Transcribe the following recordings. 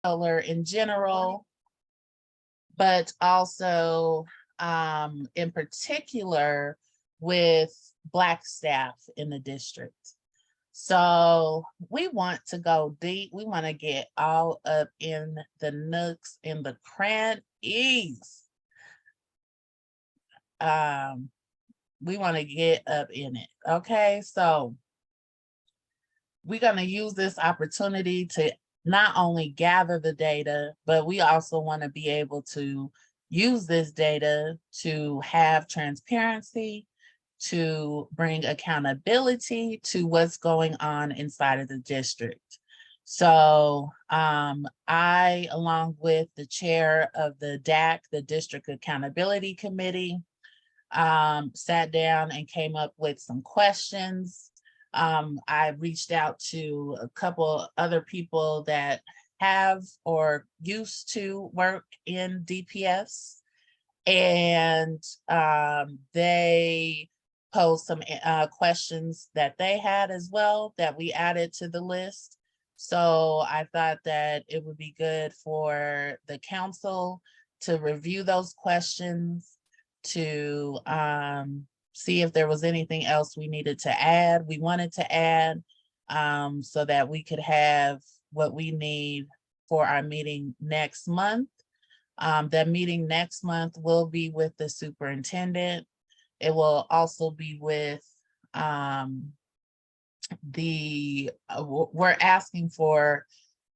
color in general, but also in particular with Black staff in the district. So we want to go deep. We want to get all up in the nooks and the crannies. We want to get up in it. Okay, so we're going to use this opportunity to not only gather the data, but we also want to be able to use this data to have transparency, to bring accountability to what's going on inside of the district. So I, along with the chair of the DAC, the District Accountability Committee, sat down and came up with some questions. I reached out to a couple other people that have or used to work in DPS, and they posed some questions that they had as well that we added to the list. So I thought that it would be good for the council to review those questions, to see if there was anything else we needed to add. We wanted to add so that we could have what we need for our meeting next month. That meeting next month will be with the superintendent. It will also be with we're asking for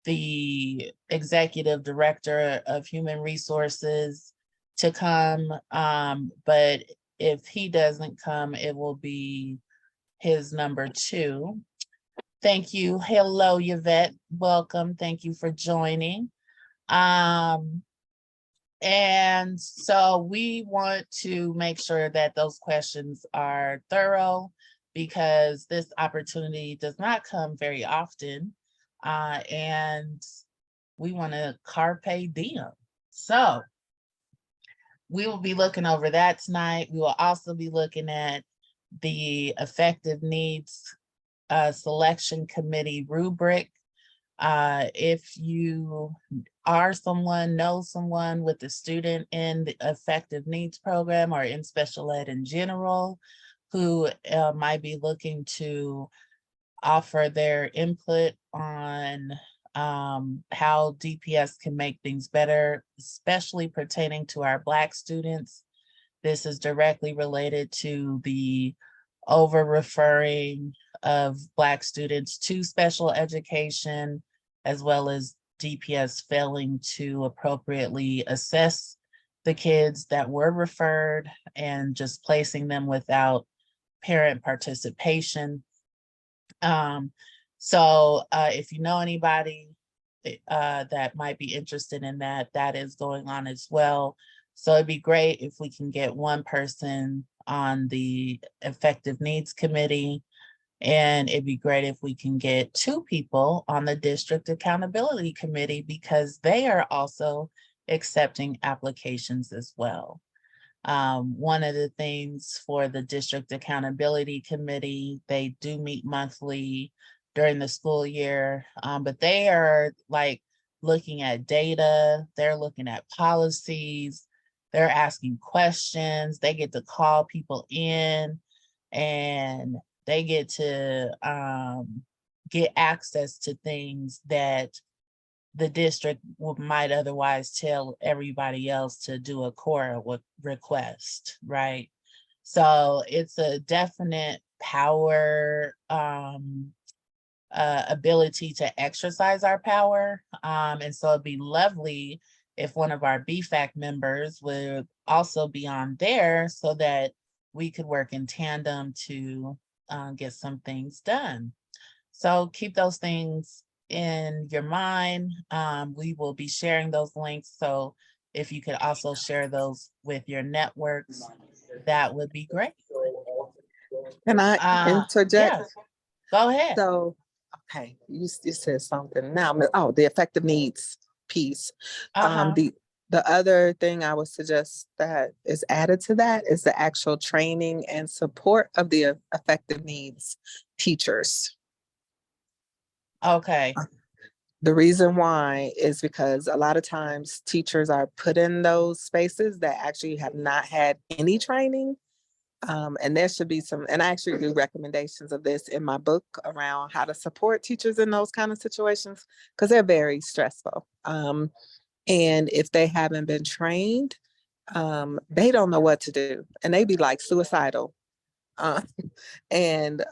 the executive director of human resources to come, but if he doesn't come, it will be his number 2. Thank you. Hello, Yvette. Welcome. Thank you for joining. And so we want to make sure that those questions are thorough, because this opportunity does not come very often. And we want to carpe diem. So we will be looking over that tonight. We will also be looking at the effective needs selection committee rubric. If you are someone, know someone with a student in the effective needs program or in special ed in general, who might be looking to offer their input on how DPS can make things better, especially pertaining to our Black students. This is directly related to the over-referring of Black students to special education, as well as DPS failing to appropriately assess the kids that were referred and just placing them without parent participation. So if you know anybody that might be interested in that, that is going on as well. So it'd be great if we can get one person on the effective needs committee, and it'd be great if we can get 2 people on the district accountability committee, because they are also accepting applications as well. One of the things for the district accountability committee, they do meet monthly during the school year, but they are like looking at data, they're looking at policies, they're asking questions, they get to call people in, and they get to get access to things that the district might otherwise tell everybody else to do a core request, right? So it's a definite power ability to exercise our power. And so it'd be lovely if one of our BFAC members would also be on there, so that we could work in tandem to get some things done. So keep those things in your mind. We will be sharing those links. So if you could also share those with your networks, that would be great. Can I interject? Yeah, go ahead. So, okay, you said something now. Oh, the effective needs piece. The other thing I would suggest that is added to that is the actual training and support of the effective needs teachers. Okay. The reason why is because a lot of times teachers are put in those spaces that actually have not had any training. And there should be some, and I actually do recommendations of this in my book around how to support teachers in those kind of situations, because they're very stressful. And if they haven't been trained, they don't know what to do, and they be like suicidal, uh, and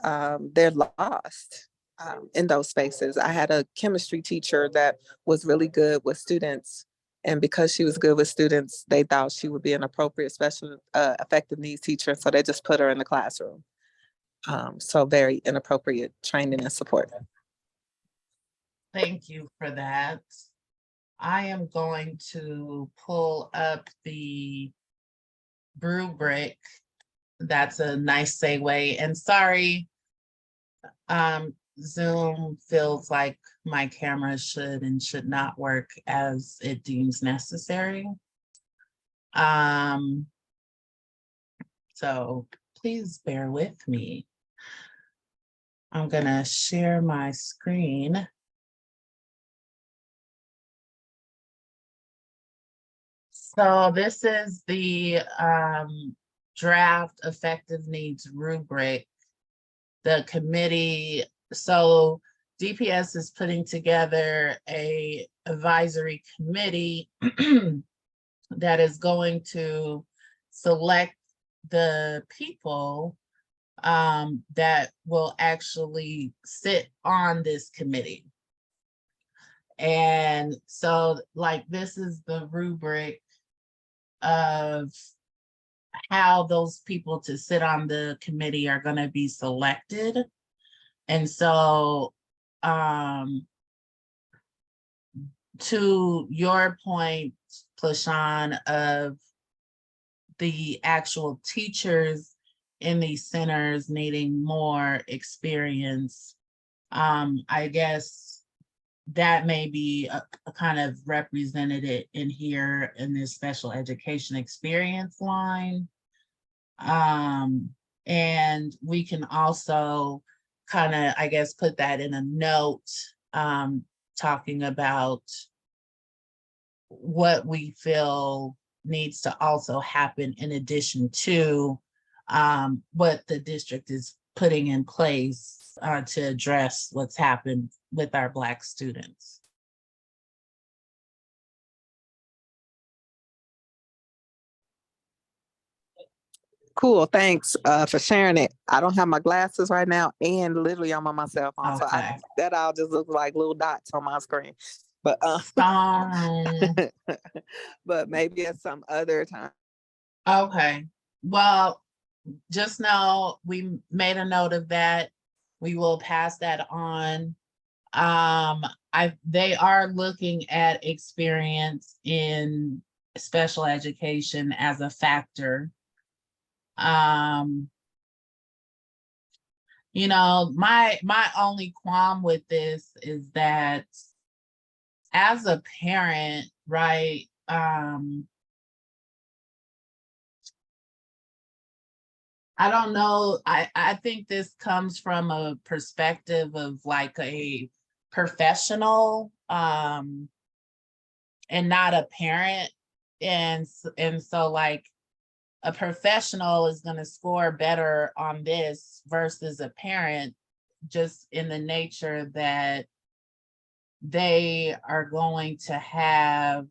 they're lost in those spaces. I had a chemistry teacher that was really good with students, and because she was good with students, they thought she would be an appropriate special affective needs teacher, so they just put her in the classroom. So very inappropriate training and support. Thank you for that. I am going to pull up the rubric. That's a nice segue. And sorry, Zoom feels like my camera should and should not work as it deems necessary. So please bear with me. I'm gonna share my screen. So this is the draft effective needs rubric. The committee, so DPS is putting together a advisory committee that is going to select the people that will actually sit on this committee. And so like this is the rubric of how those people to sit on the committee are going to be selected. And so to your point, Plashawn, of the actual teachers in these centers needing more experience, I guess that may be a kind of represented in here in this special education experience line. And we can also kind of, I guess, put that in a note, talking about what we feel needs to also happen in addition to what the district is putting in place to address what's happened with our Black students. Cool, thanks for sharing it. I don't have my glasses right now, and literally I'm on my cell phone, so that all just looks like little dots on my screen. But but maybe at some other time. Okay, well, just know we made a note of that. We will pass that on. They are looking at experience in special education as a factor. You know, my only qualm with this is that as a parent, right? I don't know. I think this comes from a perspective of like a professional and not a parent. And so like a professional is going to score better on this versus a parent, just in the nature that they are going to have,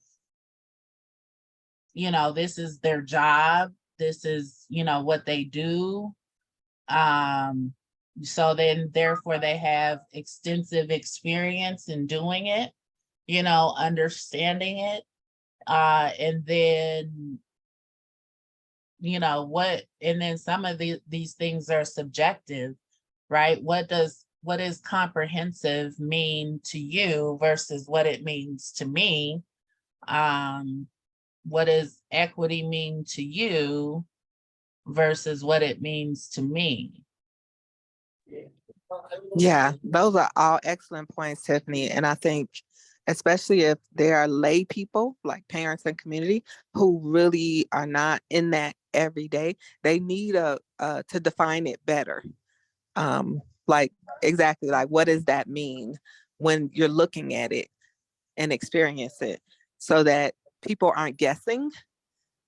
you know, this is their job. This is, you know, what they do. So then therefore they have extensive experience in doing it, you know, understanding it. And then, you know, and then some of these things are subjective, right? What does comprehensive mean to you versus what it means to me? What does equity mean to you versus what it means to me? Yeah, those are all excellent points, Tiffany. And I think especially if there are lay people like parents and community who really are not in that every day, they need to define it better. Like exactly, like what does that mean? when you're looking at it and experience it, so that people aren't guessing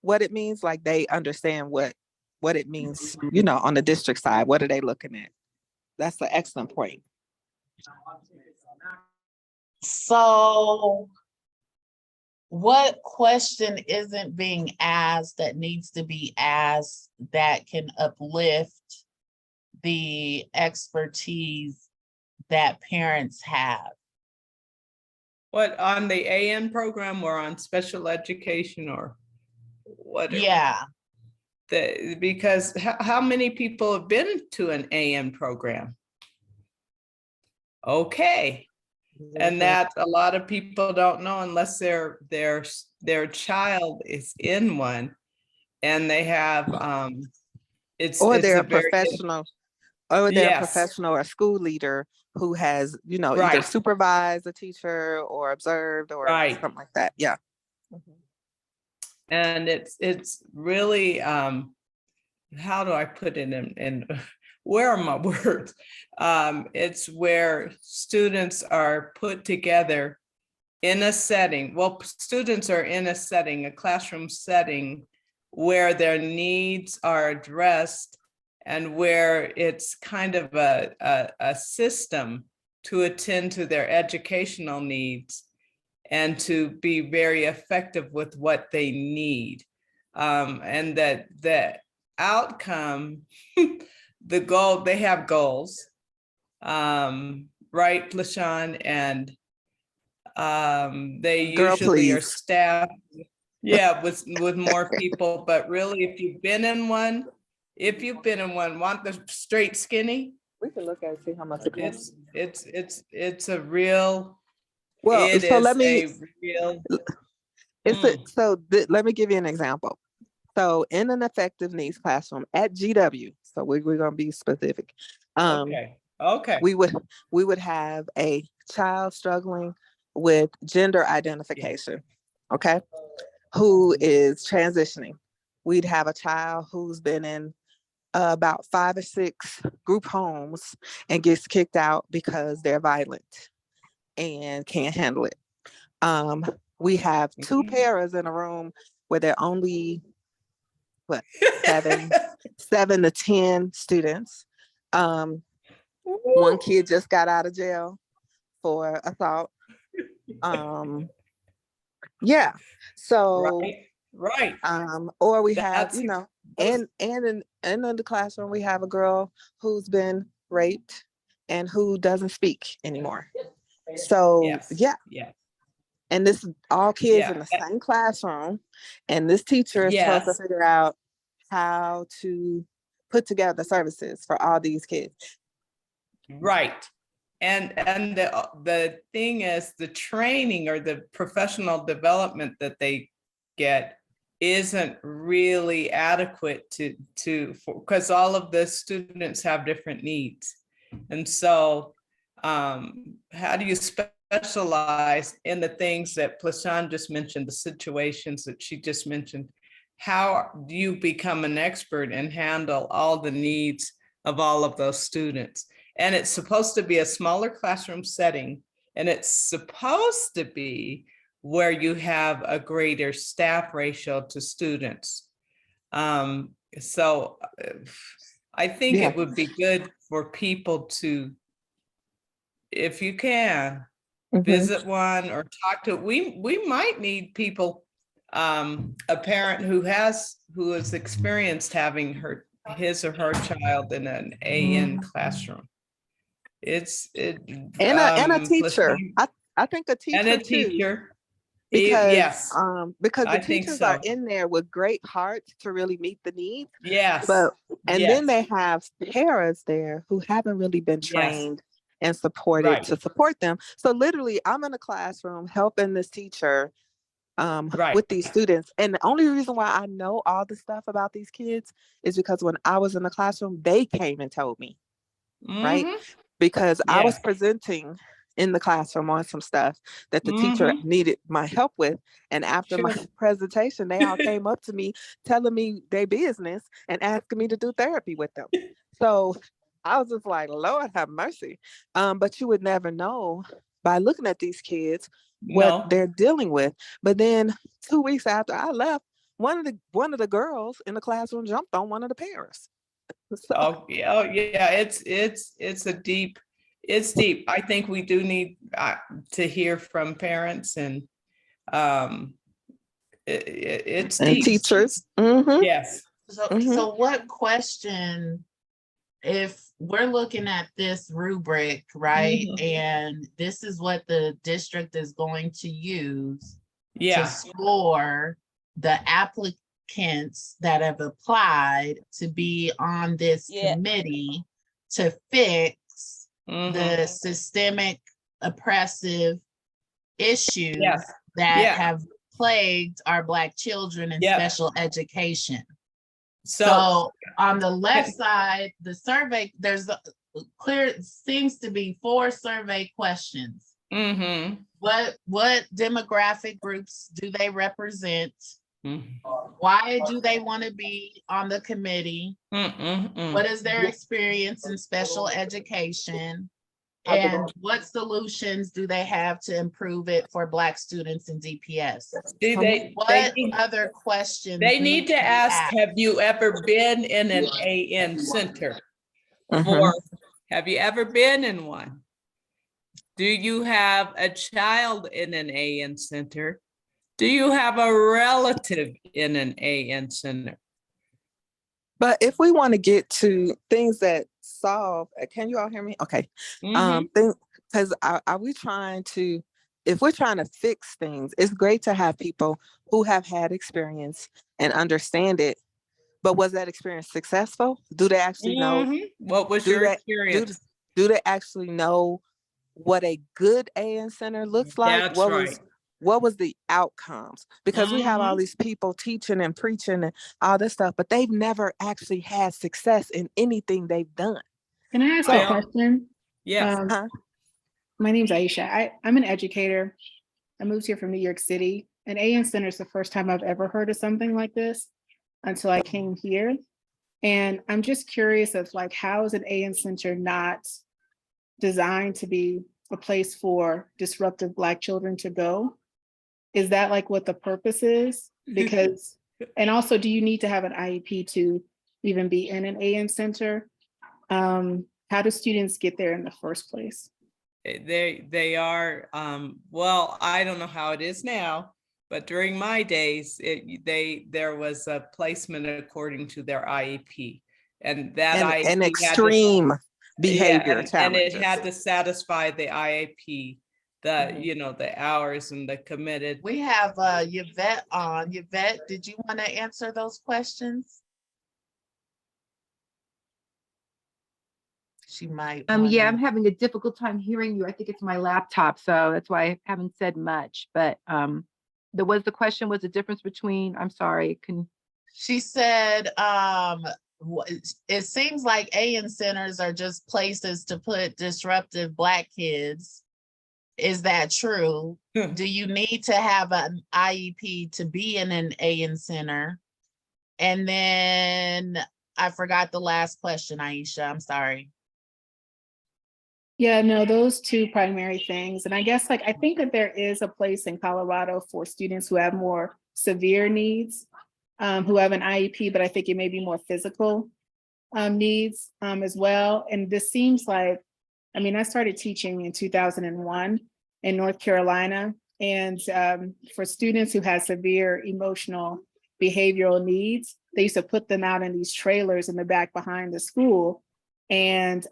what it means, like they understand what it means, on the district side. What are they looking at? That's an excellent point. So what question isn't being asked that needs to be asked that can uplift the expertise that parents have? What, on the AN program or on special education or what? Yeah. Because how many people have been to an AN program? Okay. And that a lot of people don't know unless their child is in one, and they have or they're a professional, or they're a professional or school leader who has, either supervised a teacher or observed or something like that. Yeah. And it's really how do I put it in where are my words? It's where students are put together in a setting. Well, students are in a setting, a classroom setting, where their needs are addressed and where it's kind of a system to attend to their educational needs and to be very effective with what they need. And that outcome, the goal, they have goals, right, LaShawn? And they usually are staffed, with more people. But really, if you've been in one, want the straight skinny, we can look at and see how much it costs. It's a real. Well, it so is let me. a real. Let me give you an example. So in an effective needs classroom at GW, so we're going to be specific. Okay. We would have a child struggling with gender identification, okay, who is transitioning. We'd have a child who's been in about 5 or 6 group homes and gets kicked out because they're violent and can't handle it. We have 2 paras in a room where they're only 7 to 10 students. One kid just got out of jail for assault. Yeah. So right. Or we have, and in the classroom we have a girl who's been raped and who doesn't speak anymore. So yeah. And this is all kids in the same classroom, and this teacher is supposed to figure out how to put together services for all these kids. Right. And the thing is, the training or the professional development that they get isn't really adequate because all of the students have different needs. And so how do you specialize in the things that Plashan just mentioned, the situations that she just mentioned? How do you become an expert and handle all the needs of all of those students? And it's supposed to be a smaller classroom setting, and it's supposed to be where you have a greater staff ratio to students. So I think it would be good for people to, if you can, visit one or talk to. We might need people, a parent who is experienced having his or her child in an AN classroom. And a teacher. I think a teacher and a too. Teacher. Because because the teachers are in there with great hearts to really meet the needs. Then they have paras there who haven't really been trained and supported to support them. So literally, I'm in a classroom helping this teacher with these students. And the only reason why I know all the stuff about these kids is because when I was in the classroom, they came and told me, right? Because I was presenting in the classroom on some stuff that the teacher needed my help with. And after my presentation, they all came up to me telling me their business and asking me to do therapy with them. So I was just like, Lord have mercy. But you would never know by looking at these kids, what No. they're dealing with. But then 2 weeks after I left, one of the girls in the classroom jumped on one of the parents. So, Oh, yeah, it's deep. I think we do need to hear from parents and it's and deep. teachers. Mm-hmm. Yes. So, Mm-hmm. so what question, if we're looking at this rubric, right? Mhm. And this is what the district is going to use to Yeah, score the applicants that have applied to be on this Yeah. committee to fix mhm. the systemic oppressive issues Yes. that Yeah. have plagued our Black children in Yep. special education. So, So on the left side, the survey, there's seems to be 4 survey questions. mhm. What demographic groups do they represent? Mhm. Why do they want to be on the committee? Mm-mm-mm. What is their experience in special education? And what solutions do they have to improve it for Black students in DPS? See, they What need, other questions? they need to be ask, asked? have you ever been in an AN center? Mhm. Or have you ever been in one? Do you have a child in an AN center? Do you have a relative in an AN center? But if we want to get to things that solve, can you all hear me? Okay. Mhm. Because are we trying to, if we're trying to fix things, it's great to have people who have had experience and understand it. But was that experience successful? Do they actually know? Mhm. What was Do your they experience? do they actually know what a good AN center looks like? That's right. What was the outcomes? Because we have all Mhm. these people teaching and preaching and all this stuff, but they've never actually had success in anything they've done. Can I ask Well, a question? Yes. Huh? My name's Aisha. I'm an educator. I moved here from New York City. And AN Center is the first time I've ever heard of something like this until I came here. And I'm just curious of like, how is an AN Center not designed to be a place for disruptive Black children to go? Is that like what the purpose is? Because, and also, do you need to have an IEP to even be in an AN Center? How do students get there in the first place? They are, well, I don't know how it is now, but during my days, there was a placement according to their IEP. And that And IEP had to- extreme behavior and it challenges. had to satisfy the IEP, Mhm. the hours and the committed. We have Yvette on. Yvette, did you want to answer those questions? She might. Yeah, wanna- I'm having a difficult time hearing you. I think it's my laptop, so that's why I haven't said much. But there was the question was the difference between, I'm sorry, She said, it seems like AN centers are just places to put disruptive Black kids. Is that true? Do you need to have an IEP to be in an AN center? And then I forgot the last question, Aisha. I'm sorry. Yeah, no, those two primary things. And I guess like, I think that there is a place in Colorado for students who have more severe needs, who have an IEP, but I think it may be more physical needs as well. And this seems like, I mean, I started teaching in 2001 in North Carolina. And for students who had severe emotional behavioral needs, they used to put them out in these trailers in the back behind the school. And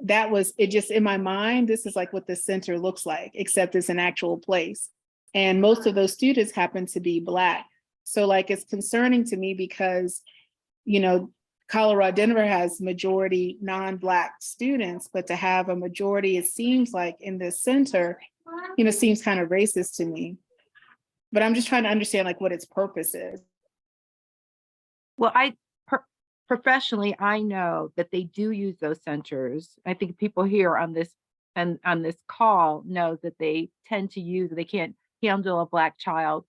that was, it just in my mind, this is like what the center looks like, except it's an actual place. And most of those students happen to be Black. So like, it's concerning to me because, you know, Colorado, Denver has majority non-Black students, but to have a majority, it seems like in this center, you know, seems kind of racist to me. But I'm just trying to understand like what its purpose is. well, professionally, I know that they do use those centers. I think people here on this and on this call know that they tend to use, they can't handle a Black child.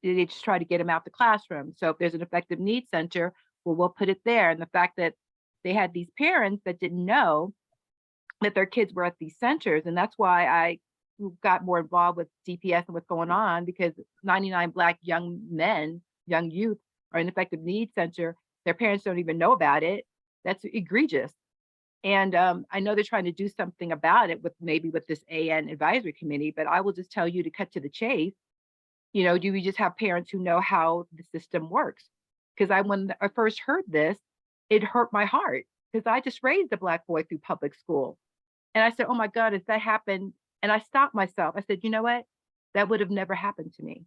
They just try to get them out the classroom. So if there's an effective needs center, well, we'll put it there. And the fact that they had these parents that didn't know that their kids were at these centers, and that's why I who got more involved with DPS and what's going on, because 99 Black young men, young youth are in effective needs center. Their parents don't even know about it. That's egregious. And I know they're trying to do something about it with maybe with this AN advisory committee, but I will just tell you to cut to the chase. You know, do we just have parents who know how the system works? Because when I first heard this, it hurt my heart, because I just raised a Black boy through public school. And I said, oh my God, if that happened, and I stopped myself, I said, you know what? That would have never happened to me.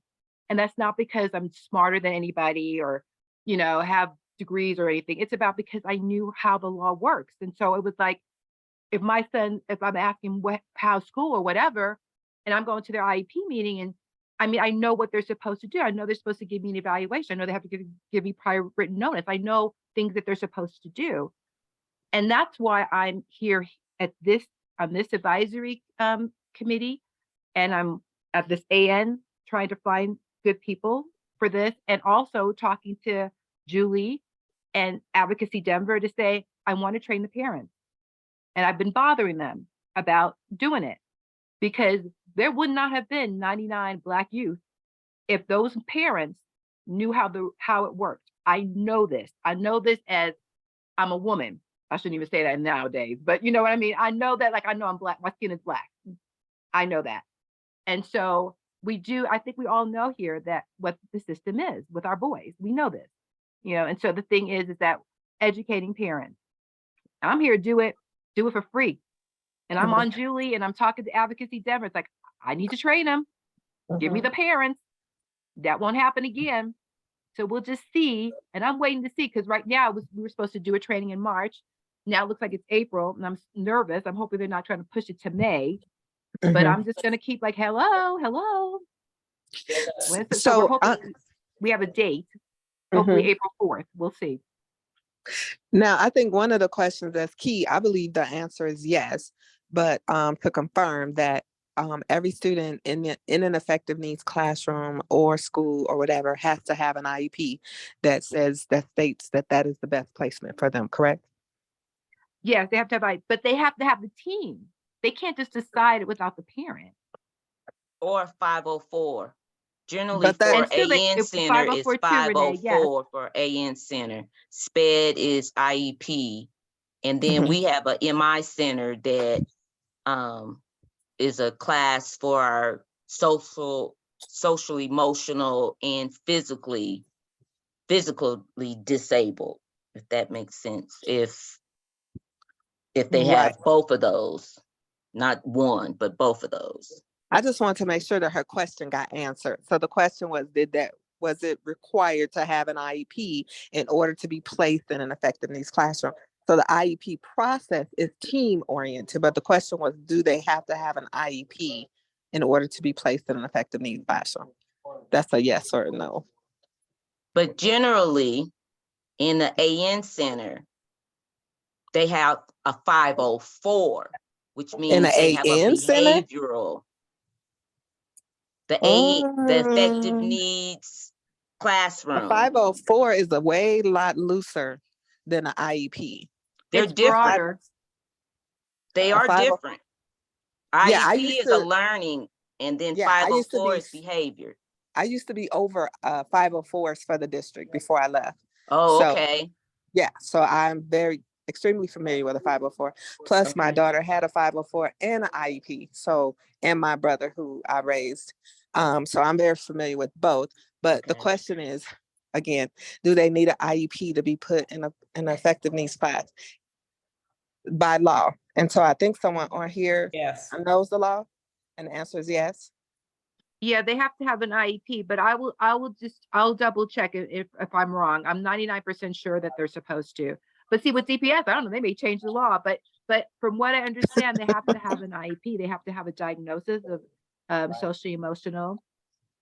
And that's not because I'm smarter than anybody or, you know, have degrees or anything. It's about because I knew how the law works. And so it was like, if my son, if I'm asking how school or whatever, and I'm going to their IEP meeting, and I mean, I know what they're supposed to do. I know they're supposed to give me an evaluation. I know they have to give me prior written notice. I know things that they're supposed to do. And that's why I'm here at this, on this advisory committee, and I'm at this AN trying to find good people for this, and also talking to Julie and Advocacy Denver to say, I want to train the parents. And I've been bothering them about doing it, because there would not have been 99 Black youth if those parents knew how it worked. I know this. I know this as I'm a woman. I shouldn't even say that nowadays, but you know what I mean? I know that, like, I know I'm Black, my skin is Black. I know that. And so we do, I think we all know here that what the system is with our boys. We know this, you know, and so the thing is that educating parents, I'm here to do it for free. And I'm on Julie and I'm talking to Advocacy Denver. It's like, I need to train them. Give me the parents. That won't happen again. So we'll just see. And I'm waiting to see, because right now we were supposed to do a training in March. Now it looks like it's April, and I'm nervous. I'm hoping they're not trying to push it to May. But I'm just going to keep like, hello. So we're hoping we have a date, hopefully April 4th. We'll see. Now, I think one of the questions that's key, I believe the answer is yes, but to confirm that every student in an effective needs classroom or school or whatever has to have an IEP that states that is the best placement for them, correct? Yes, they have to have, but they have to have the team. They can't just decide it without the parent. Or 504. Generally for AN Center is 504 for AN Center. SPED is IEP. And then we have a MI Center that is a class for our social, emotional, and physically disabled, if that makes sense. If they have both of those, not one, but both of those. I just want to make sure that her question got answered. So the question was, was it required to have an IEP in order to be placed in an effective needs classroom? So the IEP process is team oriented, but the question was, do they have to have an IEP in order to be placed in an effective needs classroom? That's a yes or a no. But generally in the AN Center, they have a 504, which means they have a behavioral. The effective needs classroom. A 504 is a way lot looser than an IEP. They're different. They are different. IEP is a learning, and then 504 is behavior. I used to be over 504s for the district before I left. Oh, okay. Yeah, so I'm extremely familiar with a 504. Plus, my daughter had a 504 and an IEP. So, and my brother who I raised. So I'm very familiar with both. But the question is, again, do they need an IEP to be put in an effective needs class by law? And so I think someone on here knows the law, and the answer is yes. Yeah, they have to have an IEP, but I'll double check if I'm wrong. I'm 99% sure that they're supposed to. But see, with DPS, I don't know, they may change the law, but from what I understand, they have to have an IEP. They have to have a diagnosis of socially emotional.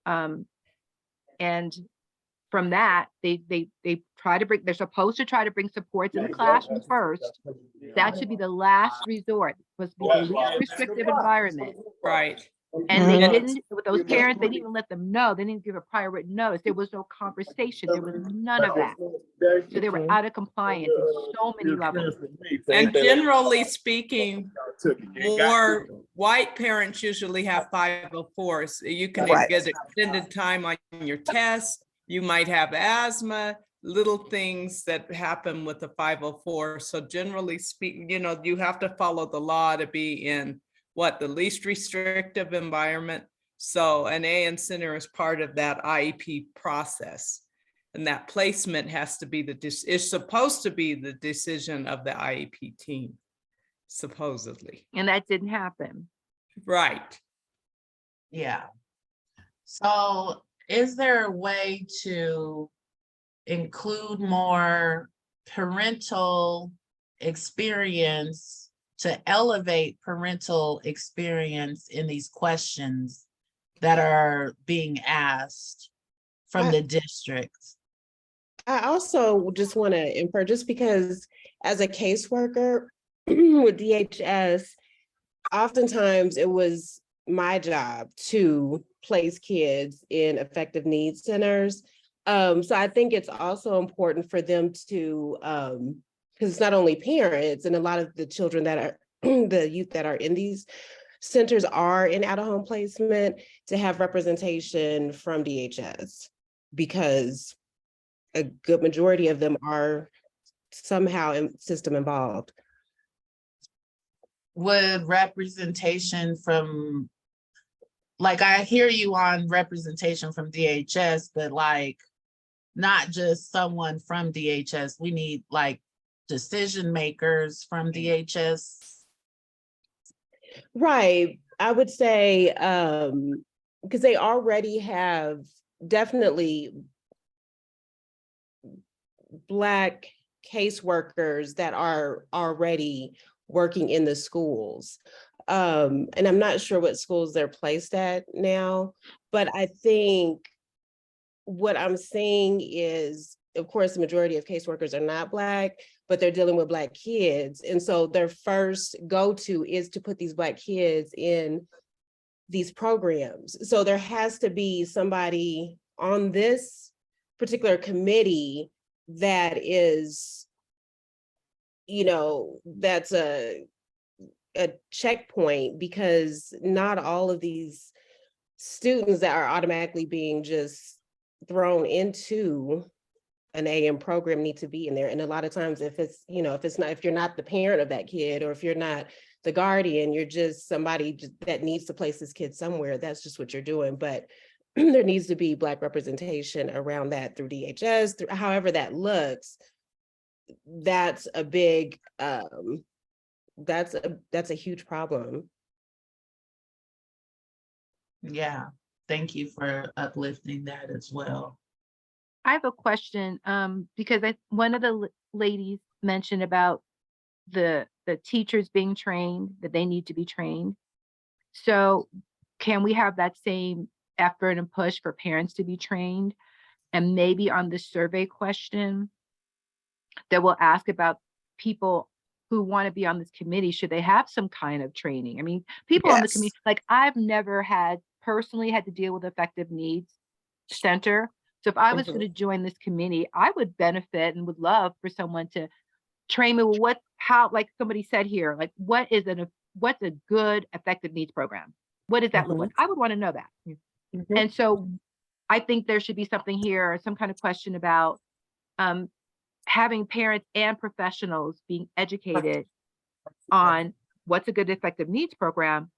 And from that, they're supposed to try to bring supports in the classroom first. That should be the last resort. It's supposed to be the least restrictive environment. Right. And they Mhm. didn't, with those parents, they didn't even let them know. They didn't give a prior written notice. There was no conversation. There was none of that. So they were out of compliance in so many levels. And generally speaking, more white parents usually have 504s. You can Right. get extended time on your test. You might have asthma, little things that happen with the 504. So generally speaking, you know, you have to follow the law to be in the least restrictive environment. So an AN center is part of that IEP process. And that placement has to be is supposed to be the decision of the IEP team, supposedly. And that didn't happen. Right. Yeah. So is there a way to include more parental experience, to elevate parental experience in these questions that are being asked from the districts? I also just want to infer, just because as a caseworker with DHS, oftentimes it was my job to place kids in affective needs centers. So I think it's also important for them to, because it's not only parents, and a lot of the children that are, the youth that are in these centers are in out-of-home placement, to have representation from DHS, because a good majority of them are somehow in system involved. Would representation from, like, I hear you on representation from DHS, but like, not just someone from DHS, we need like decision makers from DHS. Right, I would say, because they already have definitely Black caseworkers that are already working in the schools. And I'm not sure what schools they're placed at now, but I think what I'm seeing is, of course, the majority of caseworkers are not Black, but they're dealing with Black kids. And so their first go-to is to put these Black kids in these programs. So there has to be somebody on this particular committee that is, you know, that's a checkpoint, because not all of these students that are automatically being just thrown into an AM program need to be in there. And a lot of times, if it's, you know, if you're not the parent of that kid, or if you're not the guardian, you're just somebody that needs to place this kid somewhere, that's just what you're doing. But there needs to be Black representation around that through DHS, through however that looks. That's a big, that's a huge problem. Yeah, thank you for uplifting that as well. I have a question, because one of the ladies mentioned about the teachers being trained, that they need to be trained. So can we have that same effort and push for parents to be trained? And maybe on the survey question that we'll ask about people who want to be on this committee, should they have some kind of training? I mean, people on the committee, like I've never personally had to deal with affective needs center. So if I was going to join this committee, I would benefit and would love for someone to train me with like somebody said here, like what's a good affective needs program? What does that look like? I would want to know that. And so I think there should be something here, some kind of question about having parents and professionals being educated on what's a good affective needs program,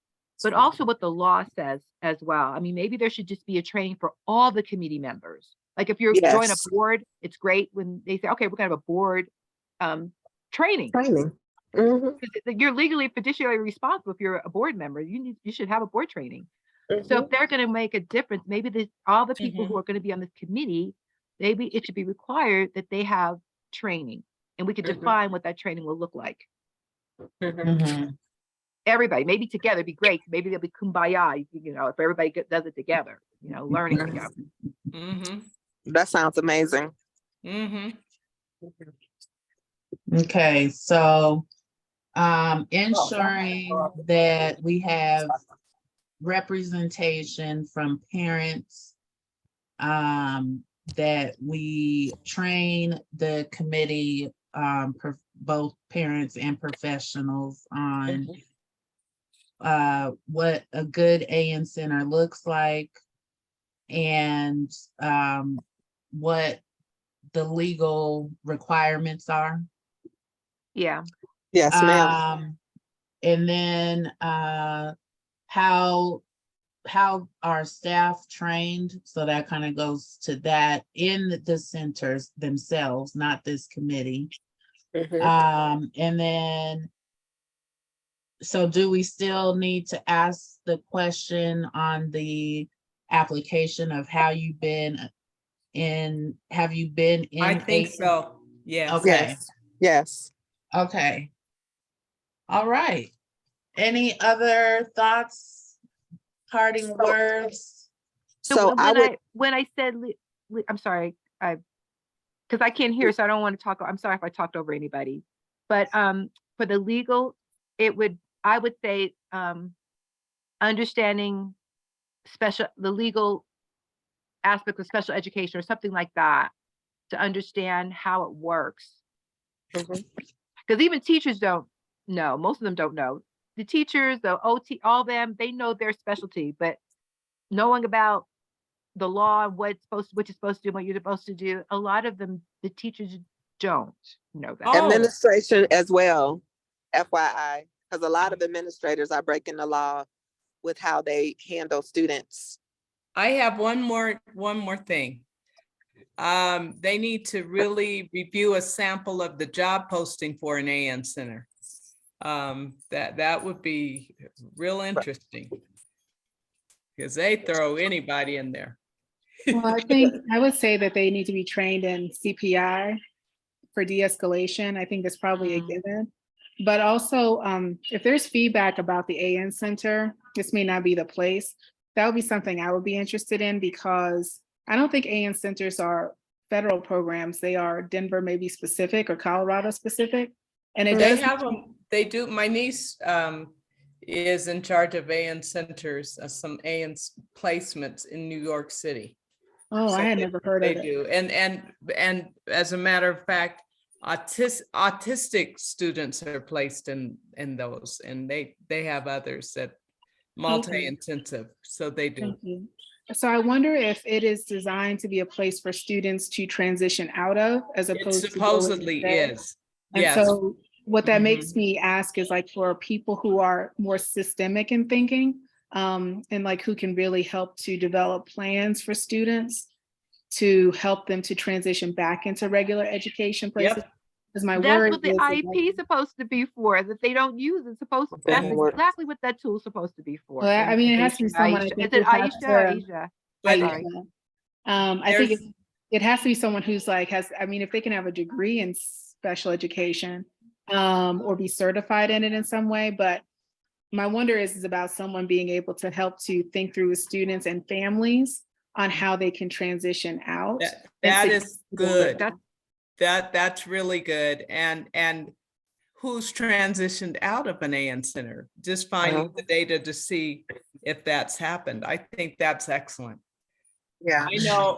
but also what the law says as well. I mean, maybe there should just be a training for all the committee members. Like if you're joining a board, it's great when they say, okay, we're gonna have a board training. You're legally fiduciary responsible if you're a board member. You should have a board training. So if they're going to make a difference, maybe all the people who are going to be on this committee, maybe it should be required that they have training, and we could define what that training will look like. Everybody, maybe together, it'd be great. Maybe they'll be kumbaya, you know, if everybody does it together, you know, learning together. That sounds amazing. Okay, so ensuring that we have representation from parents, that we train the committee, both parents and professionals on what a good AN center looks like, and what the legal requirements are. Yeah. Yes, ma'am. And then how are staff trained? So that kind of goes to that in the centers themselves, not this committee. And then, so do we still need to ask the question on the application of have you been in? I think so. Yes. Okay. Yes. Okay. All right. Any other thoughts, parting words? So when I said, I'm sorry, because I can't hear, so I don't want to talk. I'm sorry if I talked over anybody, but for the legal, I would say understanding the legal aspect of special education or something like that, to understand how it works. Because even teachers don't know, most of them don't know. The teachers, the OT, all of them, they know their specialty, but knowing about the law and what you're supposed to do, what you're supposed to do, a lot of them, the teachers don't know that. Administration as well, FYI, because a lot of administrators are breaking the law with how they handle students. I have one more thing. They need to really review a sample of the job posting for an AN center. That would be real interesting, because they throw anybody in there. Well, I would say that they need to be trained in CPI for de-escalation. I think that's probably a given. But also, if there's feedback about the AN Center, this may not be the place. That would be something I would be interested in, because I don't think AN centers are federal programs. They are Denver maybe specific or Colorado specific. And it They does have them. They do. My niece is in charge of AN centers, some AN placements in New York City. Oh, so I had never heard of it. They do. And as a matter of fact, autistic students are placed in those, and they have others that multi-intensive, so they do. Thank you. So I wonder if it is designed to be a place for students to transition out of, as opposed to. It supposedly is. And yes. So what that makes me ask is, like, for people who are more systemic in thinking, and like who can really help to develop plans for students to help them to transition back into regular education places. Because my that's what the IEP is supposed to be for. That they don't use, it's supposed to, that's exactly what that tool is supposed to be for. Well, I mean, it has to be someone. Is it Aisha or Asia? Aisha. I think it has to be someone who's like I mean, if they can have a degree in special education, or be certified in it in some way. But my wonder is about someone being able to help to think through with students and families on how they can transition out. That is good. That's really good. And who's transitioned out of an AN center? Just finding the data to see if that's happened. I think that's excellent. Yeah.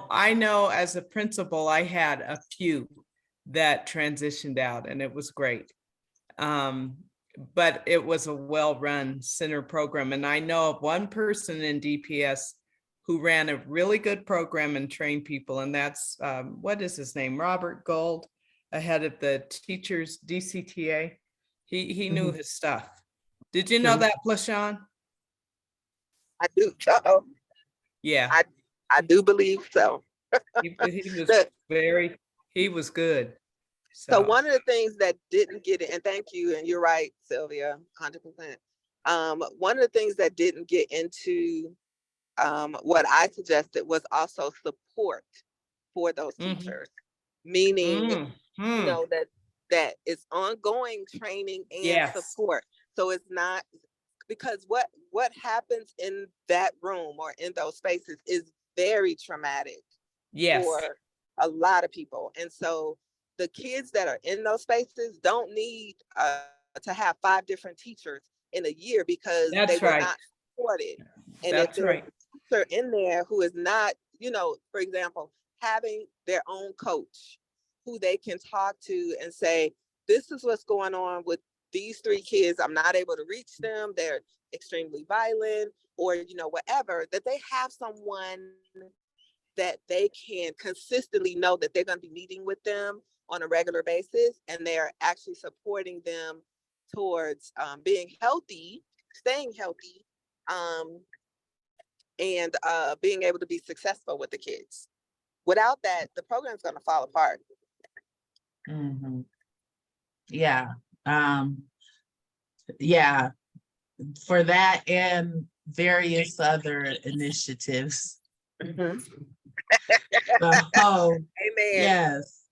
I know as a principal, I had a few that transitioned out, and it was great. But it was a well-run center program. And I know of one person in DPS who ran a really good program and trained people. And that's, what is his name? Robert Gold, ahead of the teachers DCTA. He knew his stuff. Did you know that, Plashawn? I do. Yeah. I do believe so. He was good. So one of the things that didn't get it, and thank you, and you're right, Sylvia, 100%. One of the things that didn't get into what I suggested was also support for those teachers, meaning you know that it's ongoing training and support. So it's not, because what happens in that room or in those spaces is very traumatic for a lot of people. And so the kids that are in those spaces don't need to have 5 different teachers in a year because they were not supported. And if That's there's right. a teacher in there who is not, you know, for example, having their own coach who they can talk to and say, this is what's going on with these 3 kids. I'm not able to reach them. They're extremely violent, or, you know, whatever, that they have someone that they can consistently know that they're going to be meeting with them on a regular basis, and they're actually supporting them towards being healthy, staying healthy, and being able to be successful with the kids. Without that, the program's going to fall apart. Mm-hmm. Yeah. Yeah. For that and various other initiatives. Mm-hmm. So, Amen. yes.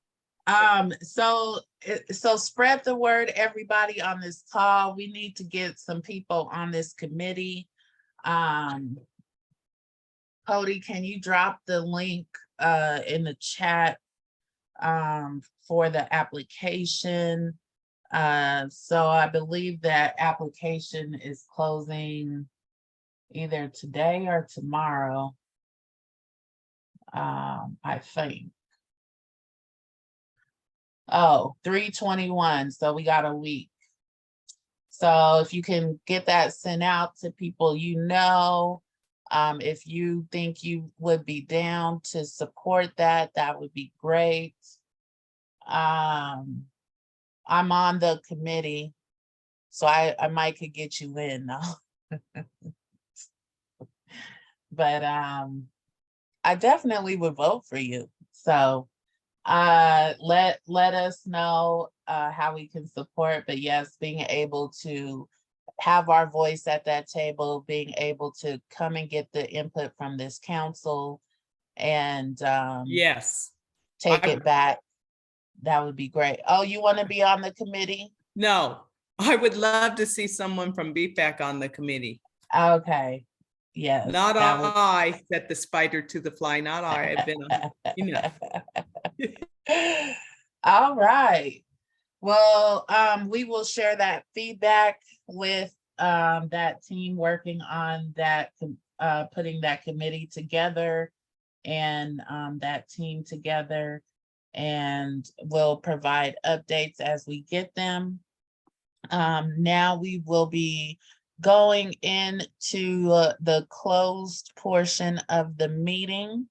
So spread the word, everybody on this call. We need to get some people on this committee. Cody, can you drop the link in the chat for the application? So I believe that application is closing either today or tomorrow. I think. Oh, 3/21. So we got a week. So if you can get that sent out to people, you know, if you think you would be down to support that, that would be great. I'm on the committee, so I might could get you in though. But I definitely would vote for you. So let us know how we can support. But yes, being able to have our voice at that table, being able to come and get the input from this council and Yes. take it back, that would be great. Oh, you want to be on the committee? No, I would love to see someone from BPAC on the committee. Okay. Yes. Not I set the spider to the fly, not I. I've been on enough. All right. Well, we will share that feedback with that team working on that, putting that committee together and that team together, and we'll provide updates as we get them. Now we will be going into the closed portion of the meeting.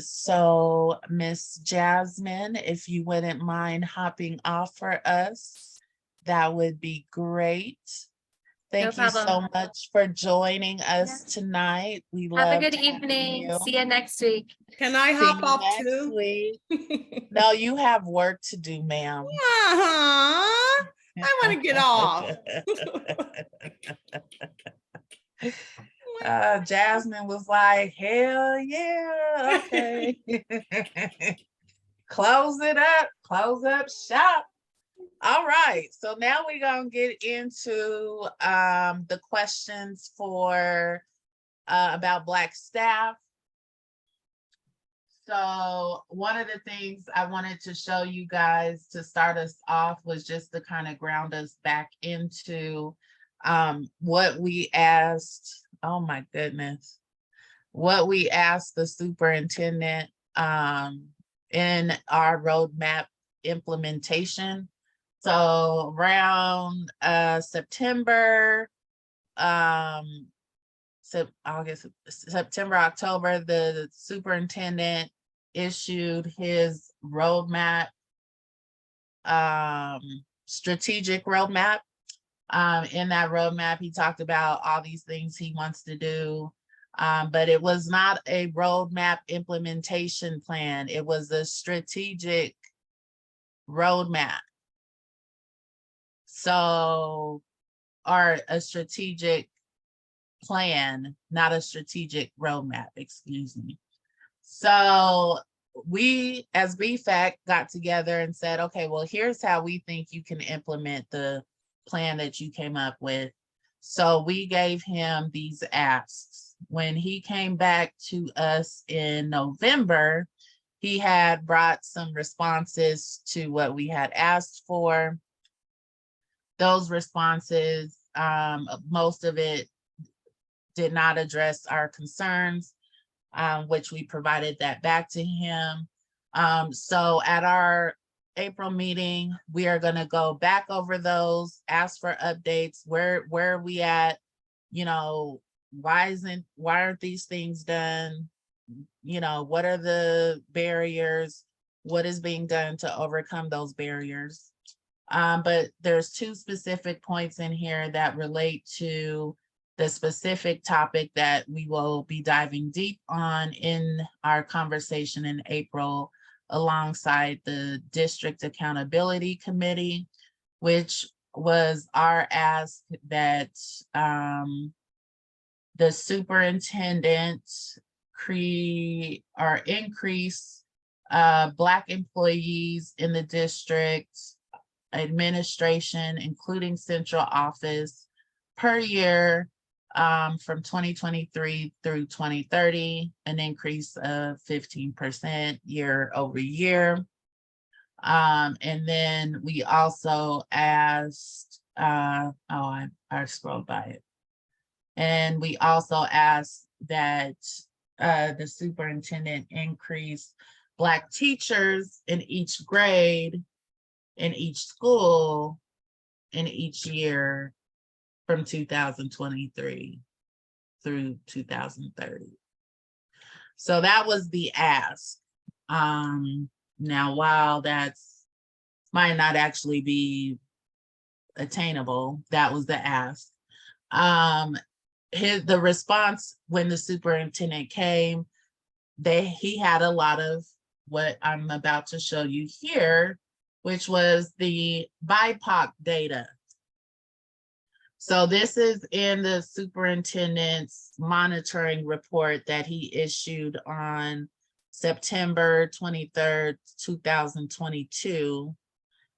So Miss Jasmine, if you wouldn't mind hopping off for us, that would be great. Thank you so much for joining us tonight. We love. Have a good evening. See you next week. Can I See hop you off next too? week. No, you have work to do, ma'am. I want to get off. Jasmine was like, hell yeah, okay. Close up shop. All right, so now we're gonna get into the questions for about Black staff. So one of the things I wanted to show you guys to start us off was just to kind of ground us back into what we asked. Oh my goodness. What we asked the superintendent in our roadmap implementation. So around September, September, October, the superintendent issued his roadmap, strategic roadmap. In that roadmap, he talked about all these things he wants to do, but it was not a roadmap implementation plan. It was a strategic roadmap. So, or a strategic plan, not a strategic roadmap, excuse me. So we as BFAC got together and said, okay, well, here's how we think you can implement the plan that you came up with. So we gave him these asks. When he came back to us in November, he had brought some responses to what we had asked for. Those responses, most of it did not address our concerns, which we provided that back to him. So at our April meeting, we are going to go back over those, ask for updates. Where are we at? You know, why aren't these things done? You know, what are the barriers? What is being done to overcome those barriers? But there's 2 specific points in here that relate to the specific topic that we will be diving deep on in our conversation in April, alongside the District Accountability Committee, which was our ask that the superintendent increase Black employees in the district administration, including central office, per year from 2023 through 2030, an increase of 15% year over year. And then we also asked, I scrolled by it. And we also asked that the superintendent increase Black teachers in each grade, in each school, in each year from 2023 through 2030. So that was the ask. Now, while that's might not actually be attainable, that was the ask. The response when the superintendent came, he had a lot of what I'm about to show you here, which was the BIPOC data. So this is in the superintendent's monitoring report that he issued on September 23rd, 2022,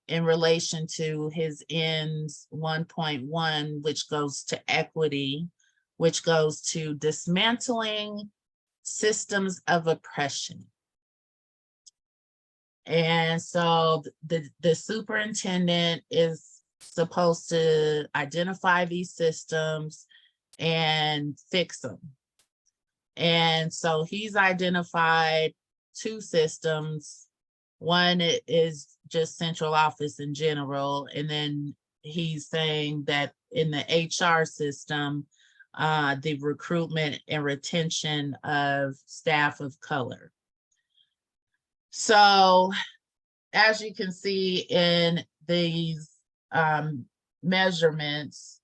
in relation to his ends 1.1, which goes to equity, which goes to dismantling systems of oppression. And so the superintendent is supposed to identify these systems and fix them. And so he's identified 2 systems. One is just central office in general. And then he's saying that in the HR system, the recruitment and retention of staff of color. So as you can see in these measurements,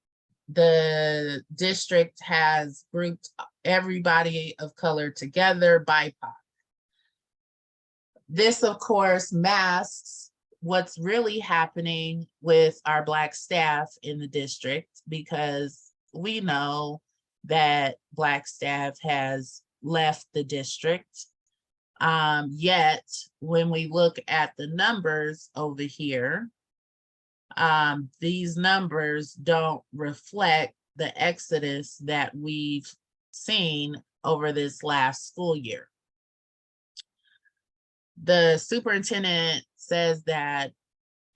the district has grouped everybody of color together by BIPOC. This, of course, masks what's really happening with our Black staff in the district, because we know that Black staff has left the district. Yet, when we look at the numbers over here, these numbers don't reflect the exodus that we've seen over this last school year. The superintendent says that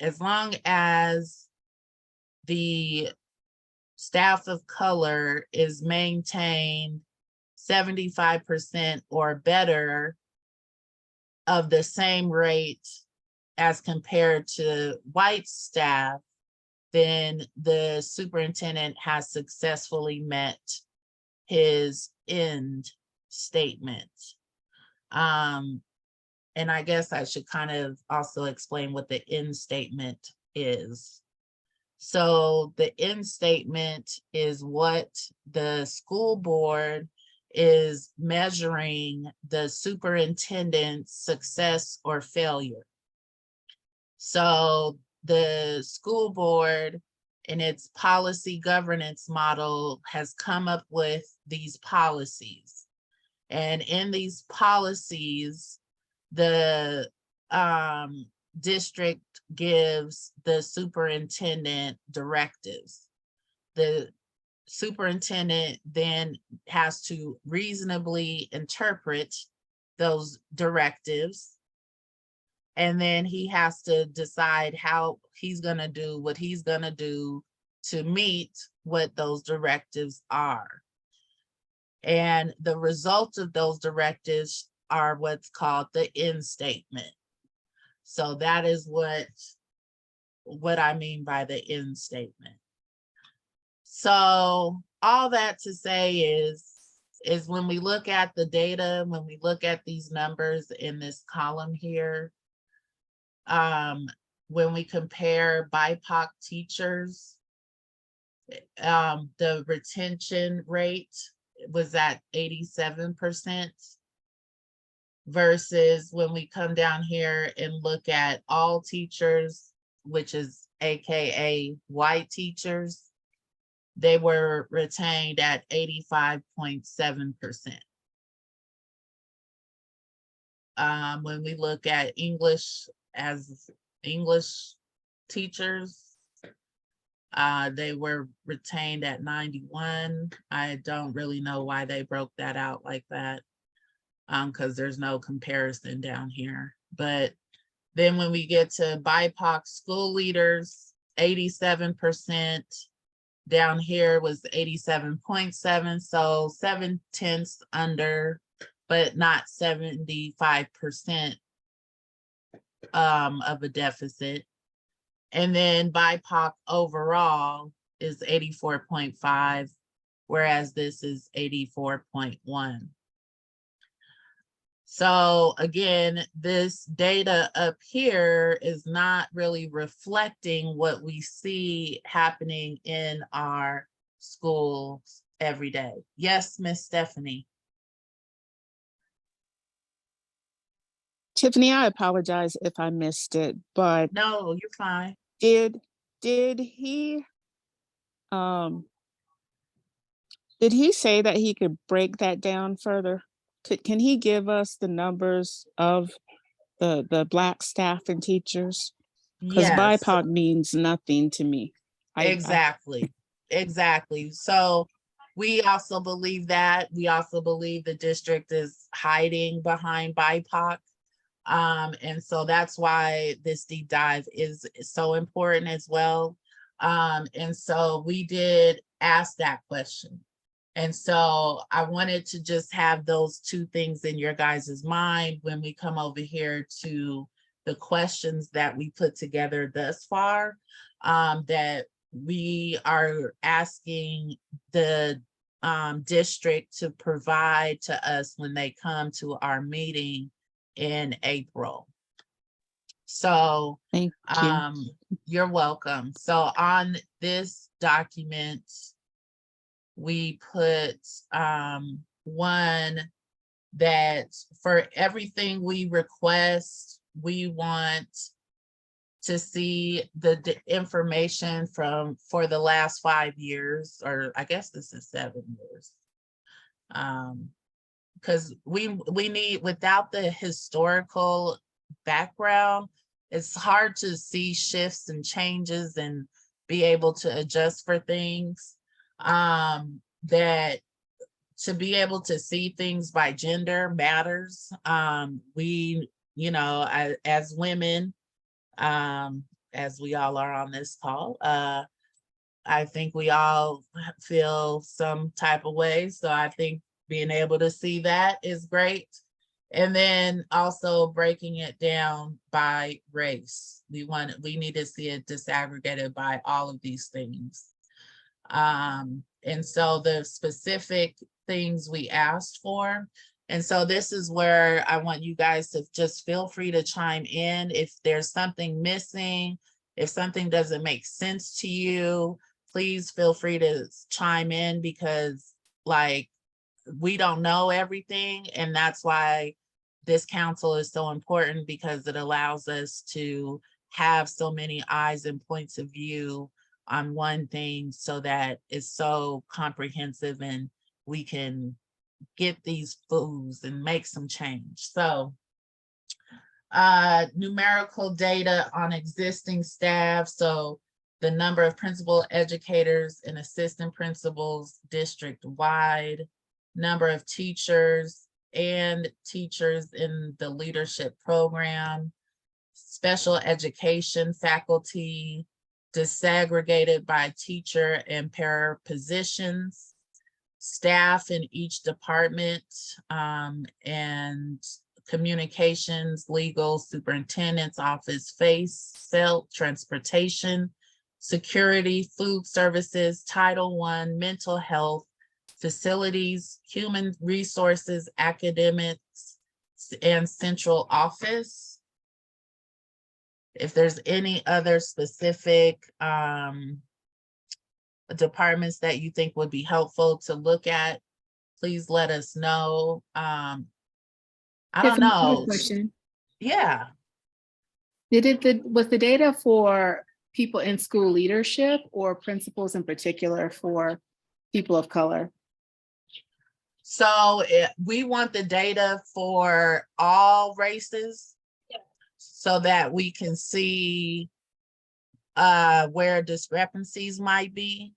as long as the staff of color is maintained 75% or better of the same rate as compared to white staff, then the superintendent has successfully met his end statement. And I guess I should kind of also explain what the end statement is. So the end statement is what the school board is measuring the superintendent's success or failure. So the school board in its policy governance model has come up with these policies. And in these policies, the district gives the superintendent directives. The superintendent then has to reasonably interpret those directives. And then he has to decide how he's going to do what he's going to do to meet what those directives are. And the result of those directives are what's called the end statement. So that is what I mean by the end statement. So all that to say is when we look at the data, when we look at these numbers in this column here, when we compare BIPOC teachers, the retention rate was at 87%, versus when we come down here and look at all teachers, which is AKA white teachers, they were retained at 85.7%. When we look at English teachers, they were retained at 91. I don't really know why they broke that out like that, because there's no comparison down here. But then when we get to BIPOC school leaders, 87%. Down here was 87.7, so 7/10 under, but not 75% of a deficit. And then BIPOC overall is 84.5, whereas this is 84.1. So again, this data up here is not really reflecting what we see happening in our schools every day. Yes, Miss Stephanie. Tiffany, I apologize if I missed it, but no, you're fine. Did he say that he could break that down further? Can he give us the numbers of the Black staff and teachers? Because yes. BIPOC means nothing to me. Exactly. So we also believe that. We also believe the district is hiding behind BIPOC. And so that's why this deep dive is so important as well. And so we did ask that question. And so I wanted to just have those two things in your guys' mind when we come over here to the questions that we put together thus far, that we are asking the district to provide to us when they come to our meeting in April. So thank you. You're welcome. So on this document, we put one that for everything we request, we want to see the information for the last 5 years, or I guess this is 7 years. Because we need, without the historical background, it's hard to see shifts and changes and be able to adjust for things. That to be able to see things by gender matters. We, as women, as we all are on this call, I think we all feel some type of way. So I think being able to see that is great. And then also breaking it down by race. We need to see it disaggregated by all of these things. And so the specific things we asked for. And so this is where I want you guys to just feel free to chime in. If there's something missing, if something doesn't make sense to you, please feel free to chime in, because we don't know everything. And that's why this council is so important, because it allows us to have so many eyes and points of view on one thing, so that it's so comprehensive and we can get these foods and make some change. So numerical data on existing staff. So the number of principal educators and assistant principals district-wide, number of teachers and teachers in the leadership program, special education faculty, disaggregated by teacher and para positions, staff in each department, and communications, legal, superintendent's office, felt, transportation, security, food services, Title I, mental health, facilities, human resources, academics, and central office. If there's any other specific departments that you think would be helpful to look at, please let us know. I Yes, don't know. question. Yeah. Was the data for people in school leadership or principals in particular for people of color? So we want the data for all races so that we can see where discrepancies might be.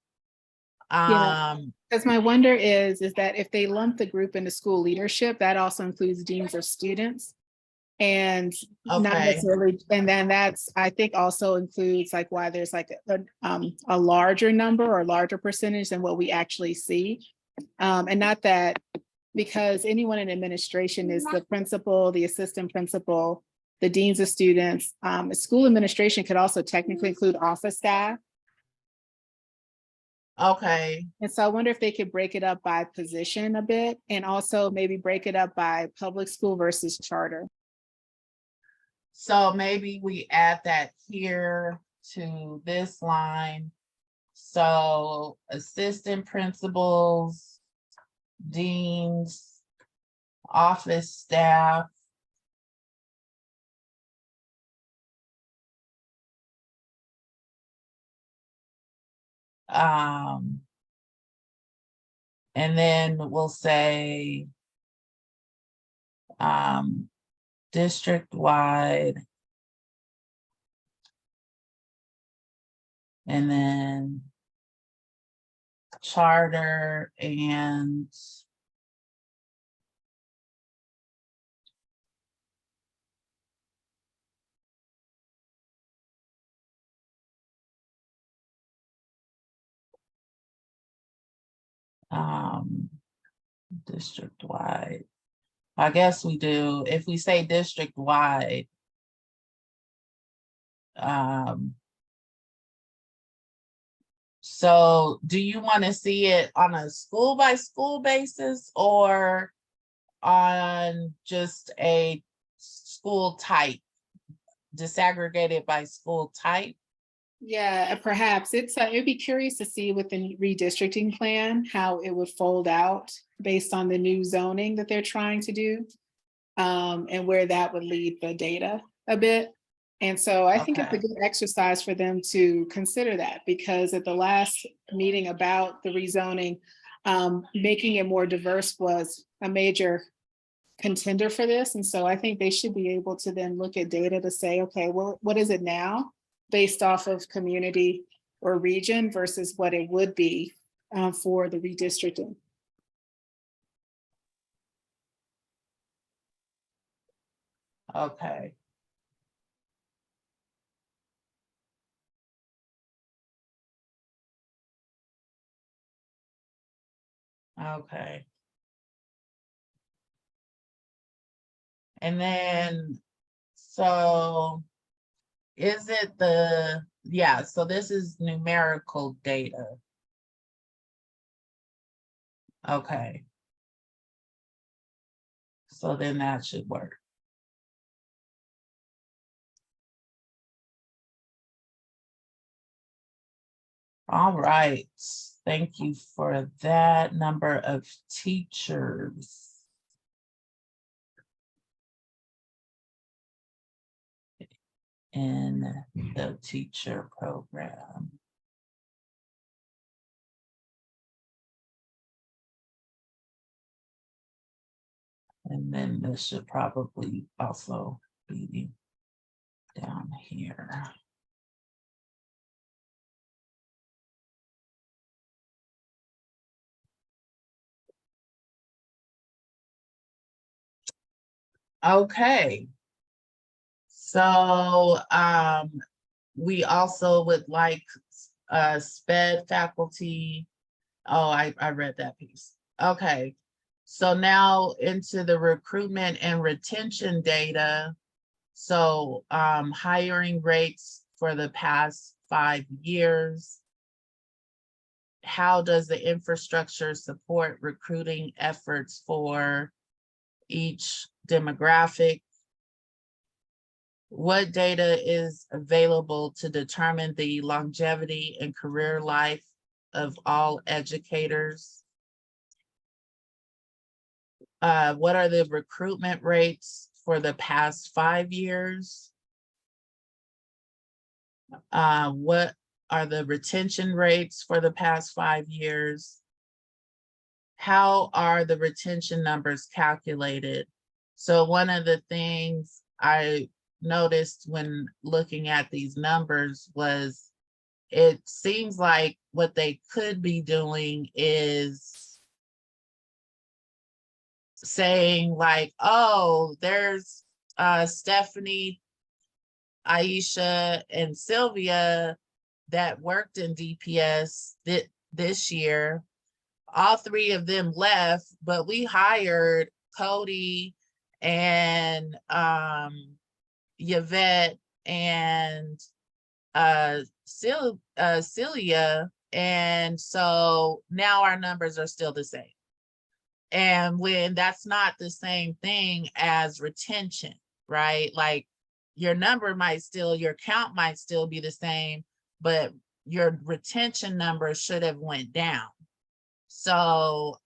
Because my wonder is that if they lump the group into school leadership, that also includes deans or students. And not necessarily, and then that's, I think also includes like why there's like a larger number or larger percentage than what we actually see. And not that, because anyone in administration is the principal, the assistant principal, the deans of students. School administration could also technically include office staff. Okay. And so I wonder if they could break it up by position a bit and also maybe break it up by public school versus charter. So maybe we add that here to this line. So assistant principals, deans, office staff, and then we'll say district-wide, and then charter and district-wide. I guess we do, if we say district-wide, so do you want to see it on a school by school basis or on just a school type, disaggregated by school type? Yeah, perhaps it'd be curious to see with the redistricting plan, how it would fold out based on the new zoning that they're trying to do. And where that would lead the data a bit. And so I think it's a good exercise for them to consider that, because at the last meeting about the rezoning, making it more diverse was a major contender for this. And so I think they should be able to then look at data to say, okay, well, what is it now based off of community or region versus what it would be for the redistricting. Okay. Okay. And then, so is it yeah, so this is numerical data. Okay. So then that should work. All right, thank you for that. Number of teachers in the teacher program. And then this should probably also be down here. Okay. So we also would like SPED faculty Oh, I read that piece. Okay. So now into the recruitment and retention data. So hiring rates for the past 5 years. How does the infrastructure support recruiting efforts for each demographic? What data is available to determine the longevity and career life of all educators? What are the recruitment rates for the past 5 years? What are the retention rates for the past 5 years? How are the retention numbers calculated? So one of the things I noticed when looking at these numbers was it seems like what they could be doing is saying like, oh, there's Stephanie, Aisha, and Sylvia that worked in DPS this year. All 3 of them left, but we hired Cody and Yvette and Celia. And so now our numbers are still the same. And when that's not the same thing as retention, right? Like your number might still, your count might still be the same, but your retention number should have went down. So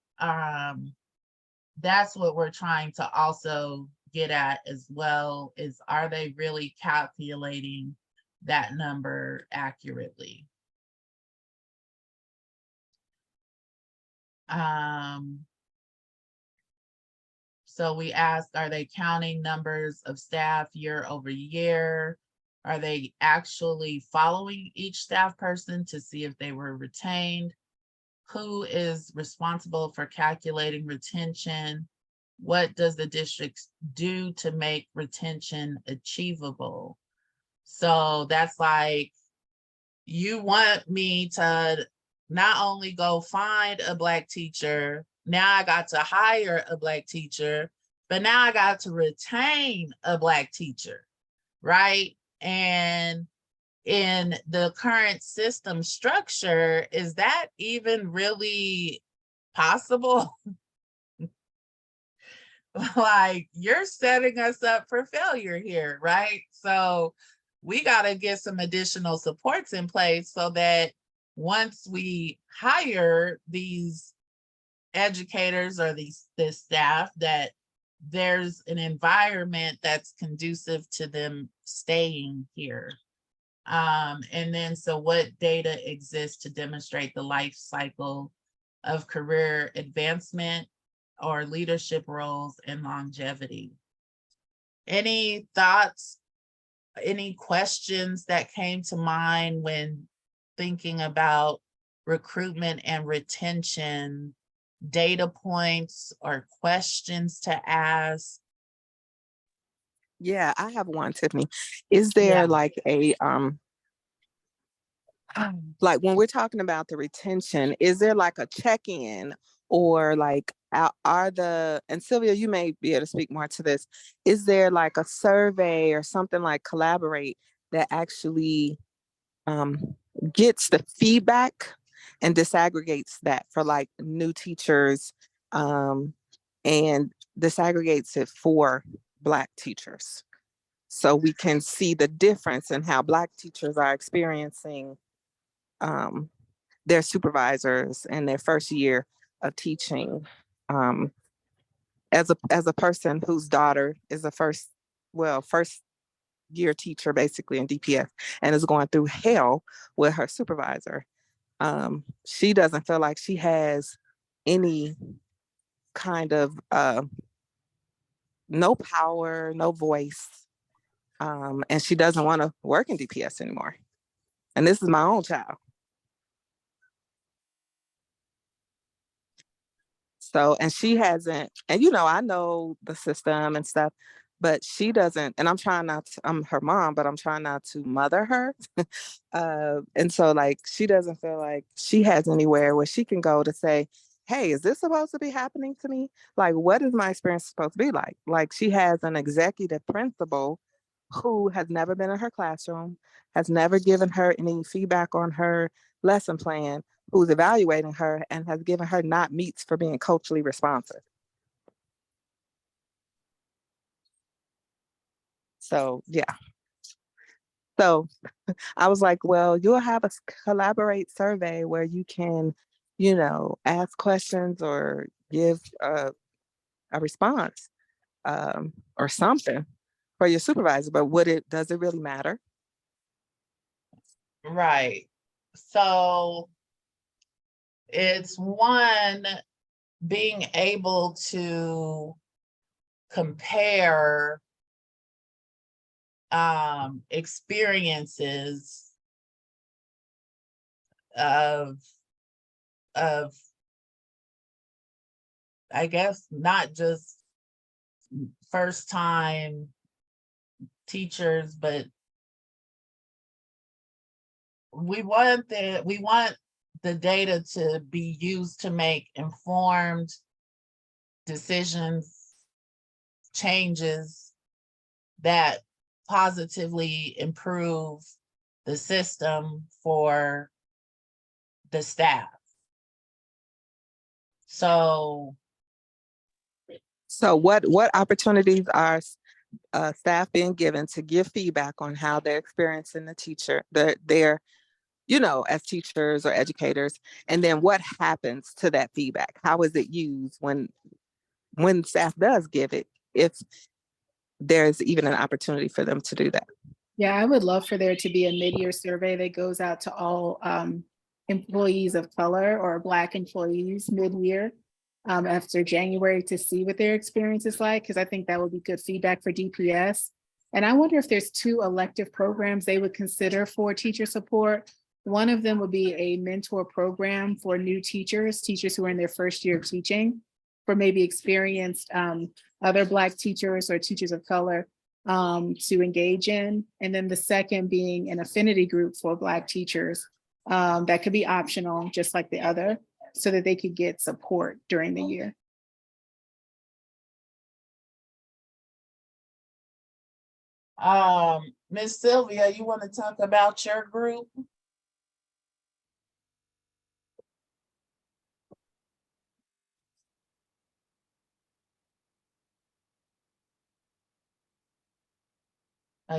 that's what we're trying to also get at as well, is are they really calculating that number accurately? So we asked, are they counting numbers of staff year over year? Are they actually following each staff person to see if they were retained? Who is responsible for calculating retention? What does the district do to make retention achievable? So that's like, you want me to not only go find a Black teacher, now I got to hire a Black teacher, but now I got to retain a Black teacher, right? And in the current system structure, is that even really possible? Like, you're setting us up for failure here, right? So we got to get some additional supports in place so that once we hire these educators or this staff, that there's an environment that's conducive to them staying here. And then, so what data exists to demonstrate the life cycle of career advancement or leadership roles and longevity? Any thoughts, any questions that came to mind when thinking about recruitment and retention, data points or questions to ask? Yeah, I have one, Tiffany. Is there like a like when we're talking about the retention, is there like a check-in, or like are the, and Sylvia, you may be able to speak more to this, is there like a survey or something like Collaborate that actually gets the feedback and disaggregates that for like new teachers, and disaggregates it for Black teachers, so we can see the difference in how Black teachers are experiencing their supervisors in their first year of teaching. As a person whose daughter is a first year teacher basically in DPS and is going through hell with her supervisor, she doesn't feel like she has any kind of no power, no voice, and she doesn't want to work in DPS anymore. And this is my own child. So, and she hasn't, and I know the system and stuff, but she doesn't, and I'm trying not to, I'm her mom, but I'm trying not to mother her. And so like, she doesn't feel like she has anywhere where she can go to say, hey, is this supposed to be happening to me? Like, what is my experience supposed to be like? Like, she has an executive principal who has never been in her classroom, has never given her any feedback on her lesson plan, who's evaluating her and has given her not meets for being culturally responsive. So yeah. So I was like, well, you'll have a collaborate survey where you can, you know, ask questions or give a response or something for your supervisor. But does it really matter? Right. So it's one, being able to compare experiences of I guess not just first time teachers, but we want the data to be used to make informed decisions, changes that positively improve the system for the staff. So what opportunities are staff being given to give feedback on how they're experiencing the teacher, their you know, as teachers or educators, and then what happens to that feedback? How is it used when staff does give it, if there's even an opportunity for them to do that? Yeah, I would love for there to be a mid-year survey that goes out to all employees of color or Black employees mid-year after January to see what their experience is like, because I think that would be good feedback for DPS. And I wonder if there's 2 elective programs they would consider for teacher support. One of them would be a mentor program for new teachers who are in their first year of teaching, for maybe experienced other Black teachers or teachers of color to engage in. And then the second being an affinity group for Black teachers that could be optional, just like the other, so that they could get support during the year. Ms. Sylvia, you want to talk about your group?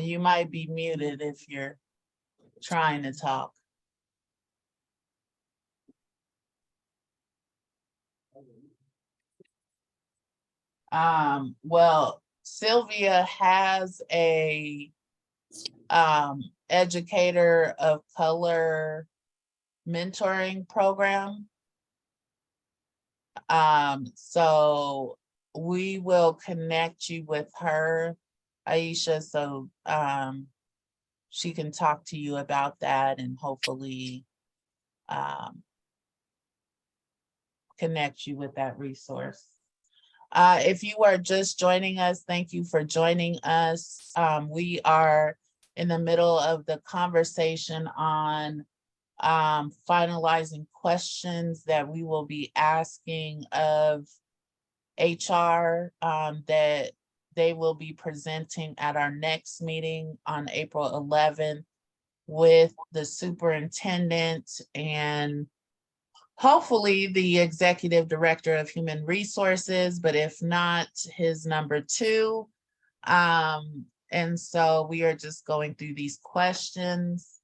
You might be muted if you're trying to talk. Well, Sylvia has a educator of color mentoring program. So we will connect you with her, Aisha, so she can talk to you about that and hopefully connect you with that resource. If you are just joining us, thank you for joining us. We are in the middle of the conversation on finalizing questions that we will be asking of HR that they will be presenting at our next meeting on April 11th with the superintendent and hopefully the executive director of human resources, but if not, his number 2. And so we are just going through these questions.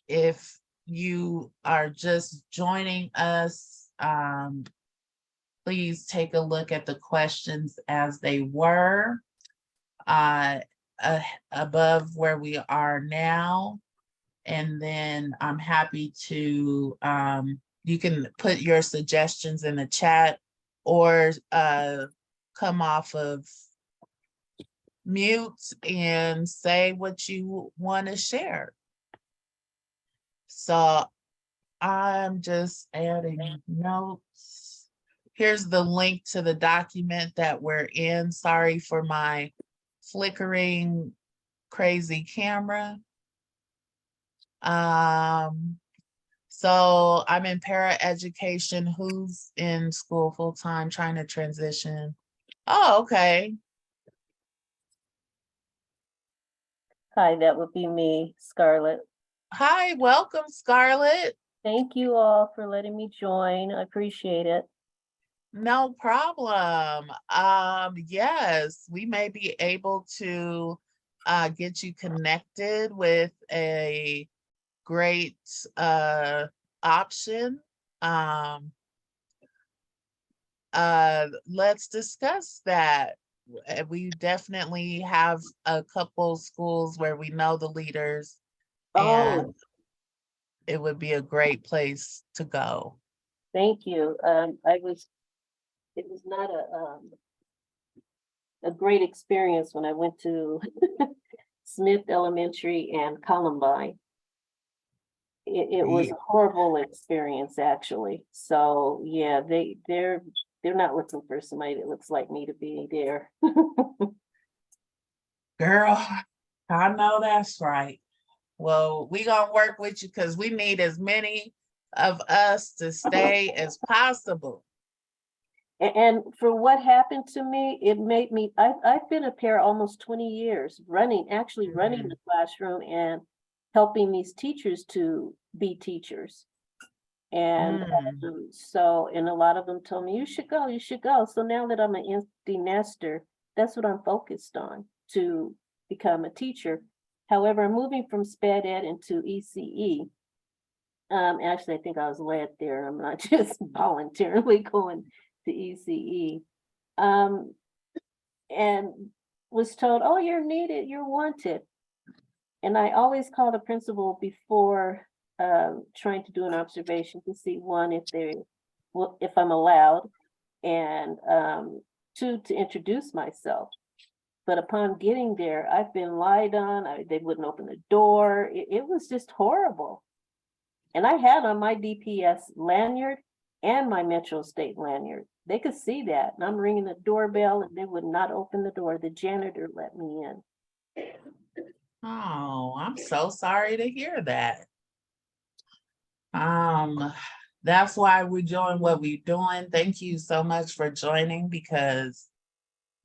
If you are just joining us, please take a look at the questions as they were above where we are now. And then I'm happy to, you can put your suggestions in the chat or come off of mute and say what you want to share. So I'm just adding notes. Here's the link to the document that we're in. Sorry for my flickering crazy camera. So I'm in para education. Who's in school full-time trying to transition? Oh, okay. Hi, that would be me, Scarlett. Hi, welcome, Scarlett. Thank you all for letting me join. I appreciate it. No problem. Yes, we may be able to get you connected with a great option. Let's discuss that. We definitely have a couple schools where we know the leaders, and Oh, it would be a great place to go. thank you. It was not a great experience when I went to Smith Elementary and Columbine. It was a horrible experience, actually. So yeah, they're not looking for somebody that looks like me to be there. Girl, I know that's right. Well, we gonna work with you because we need as many of us to stay as possible. And for what happened to me, it made me, I've been a para almost 20 years, running the classroom and helping these teachers to be teachers. And so, and a lot of them told me, you should go. So now that I'm an empty nester, that's what I'm focused on, to become a teacher. However, I'm moving from SPED Ed into ECE. Actually, I think I was led there. I'm not just voluntarily going to ECE. And was told, oh, you're needed, you're wanted. And I always call the principal before trying to do an observation to see, one, if I'm allowed, and two, to introduce myself. But upon getting there, I've been lied on. They wouldn't open the door. It was just horrible. And I had on my DPS lanyard and my Metro State lanyard. They could see that. And I'm ringing the doorbell and they would not open the door. The janitor let me in. Oh, I'm so sorry to hear that. That's why we're doing what we're doing. Thank you so much for joining, because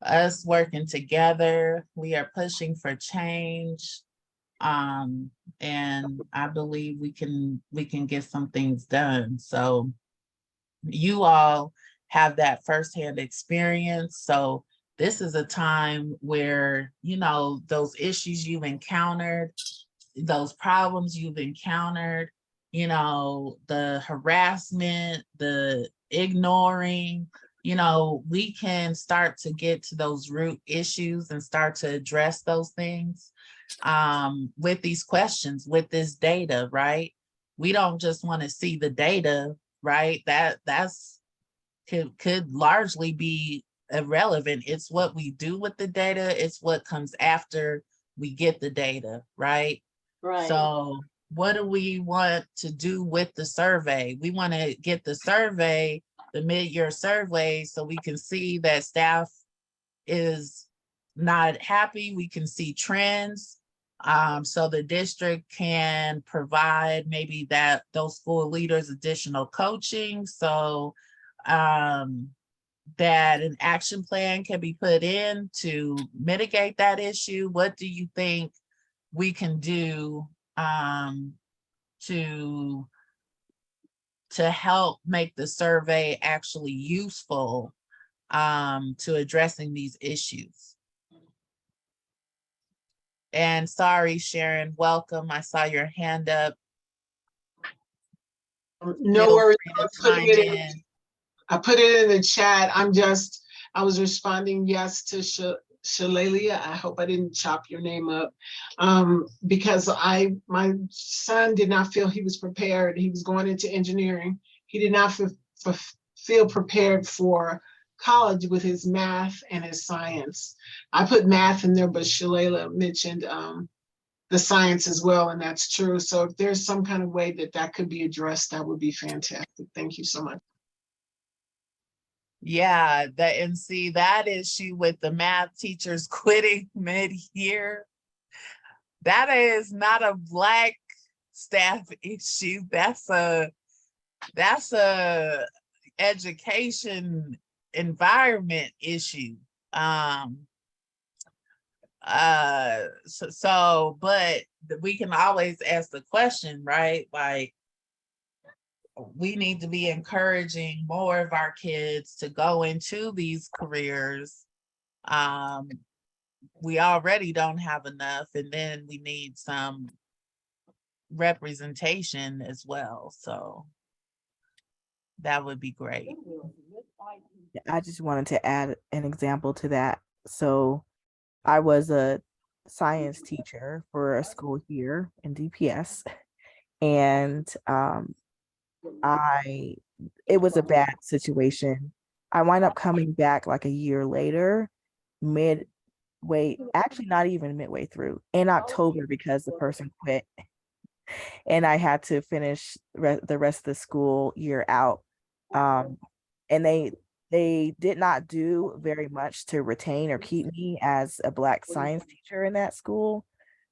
us working together, we are pushing for change. And I believe we can get some things done. So you all have that firsthand experience. So this is a time where, you know, those issues you've encountered, those problems you've encountered, you know, the harassment, the ignoring, you know, we can start to get to those root issues and start to address those things with these questions, with this data, right? We don't just want to see the data, right? That's could largely be irrelevant. It's what we do with the data. It's what comes after we get the data, right? Right. So what do we want to do with the survey? We want to get the survey, the mid-year survey, so we can see that staff is not happy. We can see trends. So the district can provide maybe those school leaders additional coaching. So that an action plan can be put in to mitigate that issue. What do you think we can do to help make the survey actually useful to addressing these issues? And sorry, Sharon, welcome. I saw your hand up. No worries. I put it in the chat. I was responding yes to Shalalia. I hope I didn't chop your name up. Because my son did not feel he was prepared. He was going into engineering. He did not feel prepared for college with his math and his science. I put math in there, but Shalala mentioned the science as well, and that's true. So if there's some kind of way that could be addressed, that would be fantastic. Thank you so much. Yeah, that, and see that issue with the math teachers quitting mid-year, that is not a Black staff issue. That's a education environment issue. But we can always ask the question, right? Like, we need to be encouraging more of our kids to go into these careers. We already don't have enough, and then we need some representation as well. So that would be great. I just wanted to add an example to that. So I was a science teacher for a school here in DPS, and it was a bad situation. I wind up coming back like a year later, actually not even midway through, in October, because the person quit, and I had to finish the rest of the school year out. And they did not do very much to retain or keep me as a Black science teacher in that school.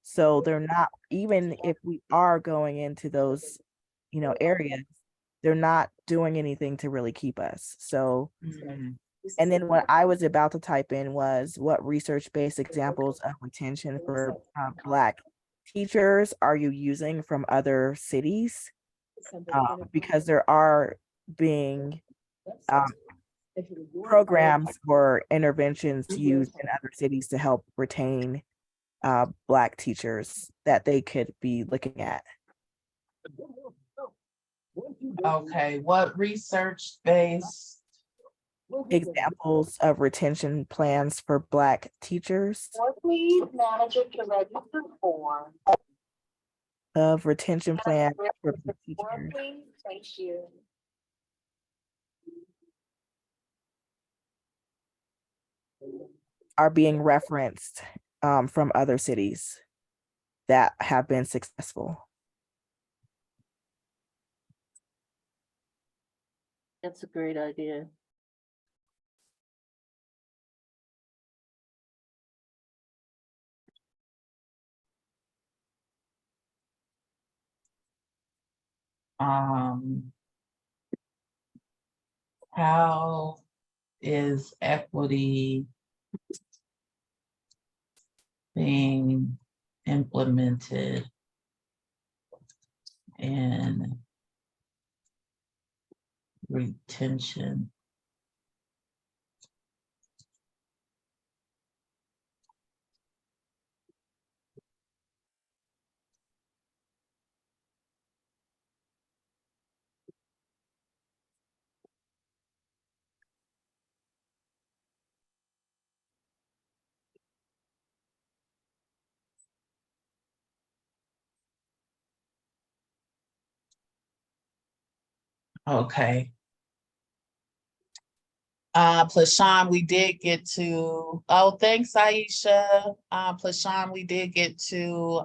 So they're not, even if we are going into those, areas, they're not doing anything to really keep us. So, and then what I was about to type in was, what research-based examples of retention for Black teachers are you using from other cities? Because there are being programs or interventions used in other cities to help retain Black teachers that they could be looking at. Okay, what research-based examples of retention plans for Black teachers? Please, manager to register for. Of retention plan for Black teachers. Thank you. Are being referenced from other cities that have been successful. That's a great idea. How is equity being implemented in retention? Okay. Plashawn, we did get to, oh, thanks, Aisha. Plashawn, we did get to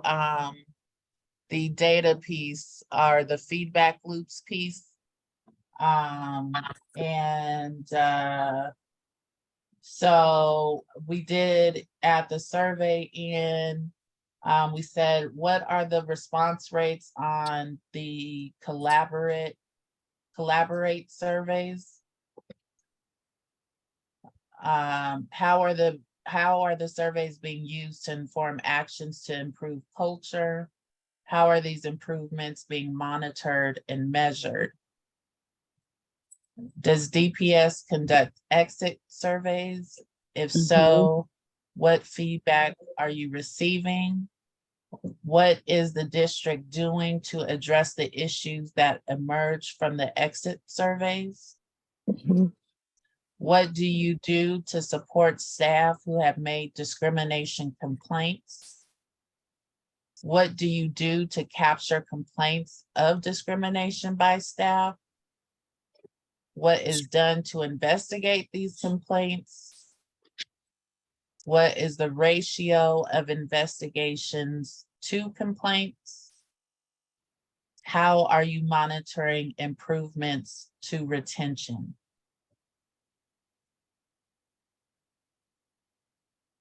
the data piece, or the feedback loops piece. So we did add the survey in. We said, what are the response rates on the collaborate surveys? How are the surveys being used to inform actions to improve culture? How are these improvements being monitored and measured? Does DPS conduct exit surveys? If so, what feedback are you receiving? What is the district doing to address the issues that emerge from the exit surveys? What do you do to support staff who have made discrimination complaints? What do you do to capture complaints of discrimination by staff? What is done to investigate these complaints? What is the ratio of investigations to complaints? How are you monitoring improvements to retention?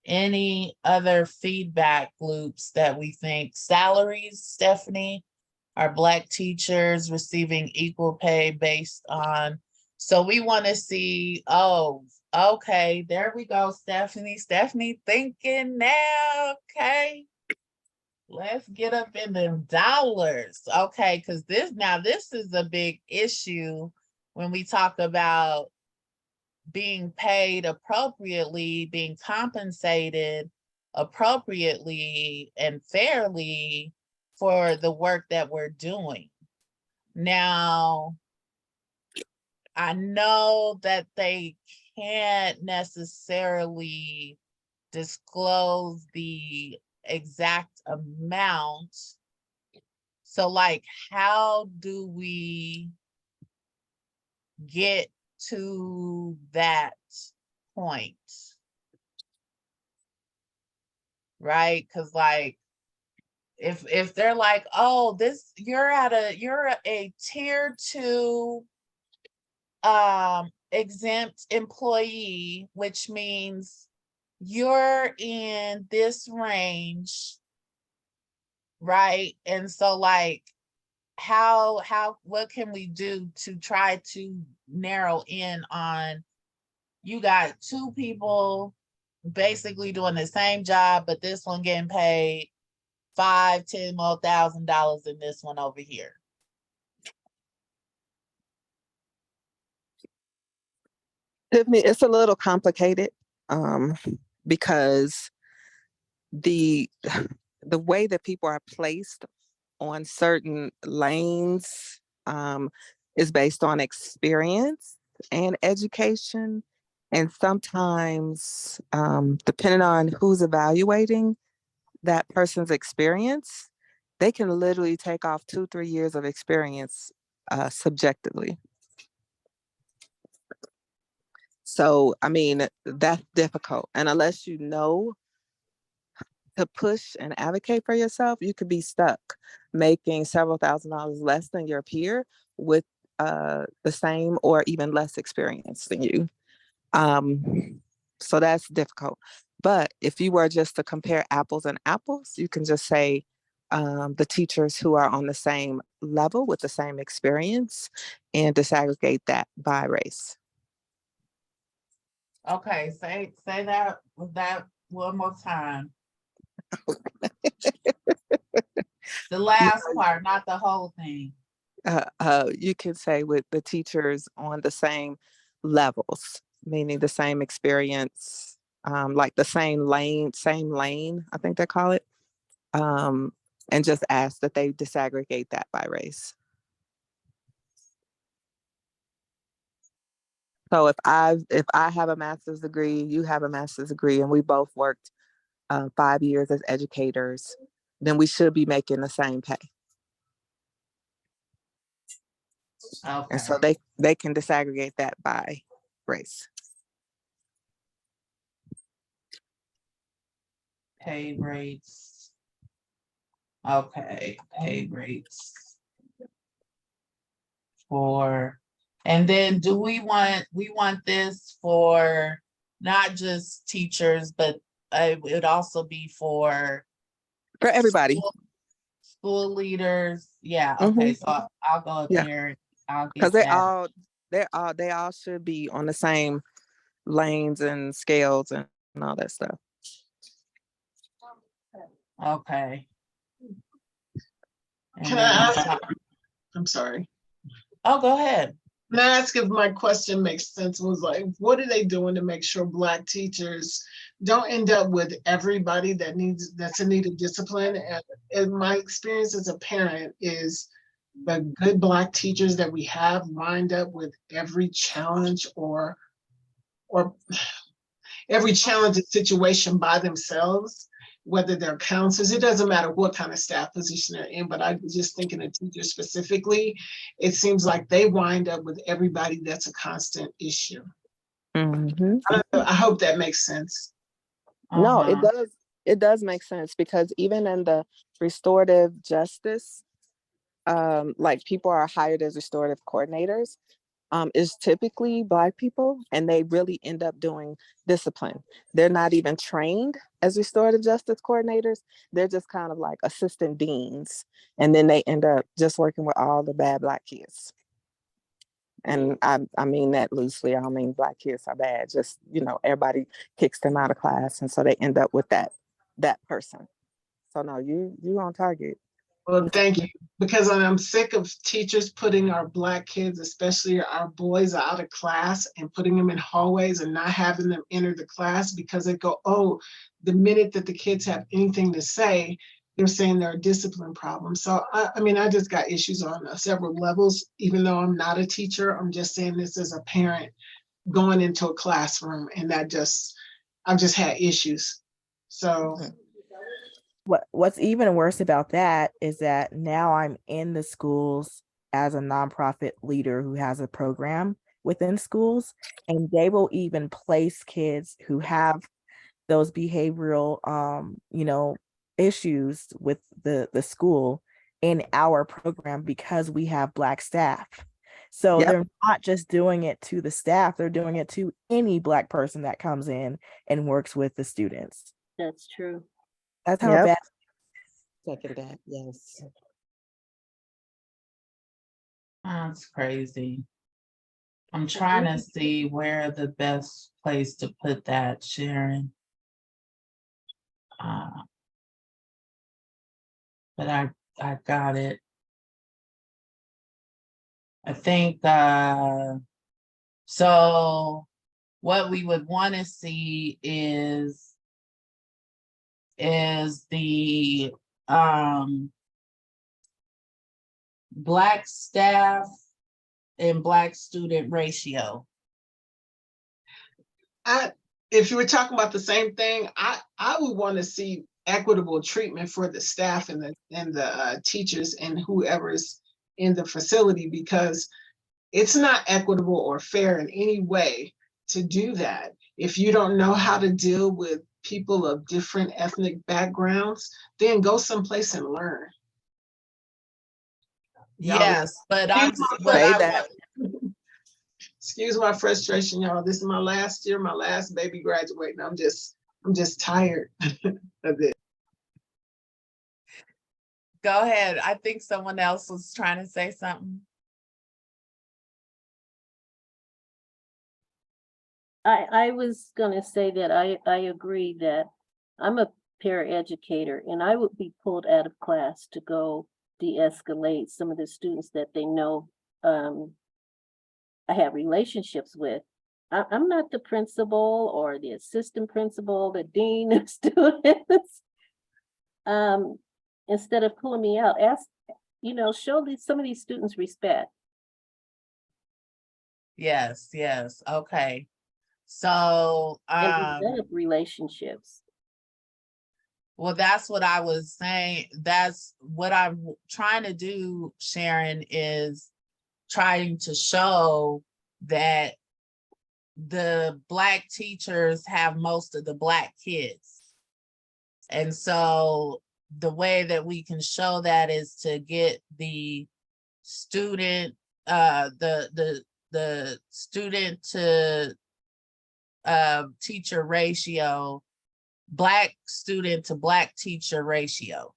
any other feedback loops that we think salaries, Stephanie, are Black teachers receiving equal pay based on, so we want to see, oh, okay, there we go, Stephanie. Stephanie thinking now, okay. Let's get up in them dollars. Okay, because this is a big issue when we talk about being paid appropriately, being compensated appropriately and fairly for the work that we're doing. Now, I know that they can't necessarily disclose the exact amount. So like, how do we get to that point? Right? Because like, if they're like, oh, this, you're a tier 2 exempt employee, which means you're in this range, right? And so like, what can we do to try to narrow in on, you got 2 people basically doing the same job, but this one getting paid $5,000, $10,000 in this one over here. Tiffany, it's a little complicated because the way that people are placed on certain lanes is based on experience and education. And sometimes, depending on who's evaluating that person's experience, they can literally take off 2-3 years of experience subjectively. So, I mean, that's difficult. And unless you know to push and advocate for yourself, you could be stuck making several $1,000s less than your peer with the same or even less experience than you. So that's difficult. But if you were just to compare apples and apples, you can just say the teachers who are on the same level with the same experience and disaggregate that by race. Okay, say that one more time. The last part, not the whole thing. You can say with the teachers on the same levels, meaning the same experience, like the same lane, I think they call it, and just ask that they disaggregate that by race. So if I have a master's degree, you have a master's degree, and we both worked 5 years as educators, then we should be making the same pay. Okay. And so they can disaggregate that by race. Pay rates. Okay, pay rates. And then do we want this for not just teachers, but it would also be for everybody. School leaders. Yeah, okay. So I'll go up there. Because they all should be on the same lanes and scales and all that stuff. Okay. Can I ask? I'm sorry. Oh, go ahead. Can I ask if my question makes sense? Was like, what are they doing to make sure Black teachers don't end up with everybody that's in need of discipline? And my experience as a parent is the good Black teachers that we have wind up with every challenge or every challenging situation by themselves, whether they're counselors. It doesn't matter what kind of staff position they're in, but I just thinking of teachers specifically, it seems like they wind up with everybody that's a constant issue. I hope that makes sense. No, it does make sense, because even in the restorative justice, like people are hired as restorative coordinators, is typically Black people, and they really end up doing discipline. They're not even trained as restorative justice coordinators. They're just kind of like assistant deans. And then they end up just working with all the bad Black kids. And I mean that loosely. I don't mean Black kids are bad. Just, everybody kicks them out of class. And so they end up with that person. So no, you on target. Well, thank you, because I'm sick of teachers putting our Black kids, especially our boys, out of class and putting them in hallways and not having them enter the class because they go, oh, the minute that the kids have anything to say, they're saying there are discipline problems. So, I just got issues on several levels, even though I'm not a teacher. I'm just saying this as a parent going into a classroom, and I've just had issues. So. What's even worse about that is that now I'm in the schools as a nonprofit leader who has a program within schools, and they will even place kids who have those behavioral issues with the school in our program because we have Black staff. So Yep. they're not just doing it to the staff, they're doing it to any Black person that comes in and works with the students. That's true. That's how bad. Second that, yes. That's crazy. I'm trying to see where the best place to put that, Sharon. But I got it. I think so what we would want to see is the Black staff and Black student ratio. If you were talking about the same thing, I would want to see equitable treatment for the staff and the teachers and whoever's in the facility, because it's not equitable or fair in any way to do that. If you don't know how to deal with people of different ethnic backgrounds, then go someplace and learn. Yes, but excuse my frustration, y'all. This is my last year, my last baby graduating. I'm just tired of it. Go ahead. I think someone else was trying to say something. I was gonna say that I agree that I'm a paraeducator and I would be pulled out of class to go de-escalate some of the students that they know I have relationships with. I'm not the principal or the assistant principal, the dean of students. Instead of pulling me out, show some of these students respect. Yes, okay. So and develop relationships. Well, that's what I was saying. That's what I'm trying to do, Sharon, is trying to show that the Black teachers have most of the Black kids. And so the way that we can show that is to get the student, the student to teacher ratio, Black student to Black teacher ratio.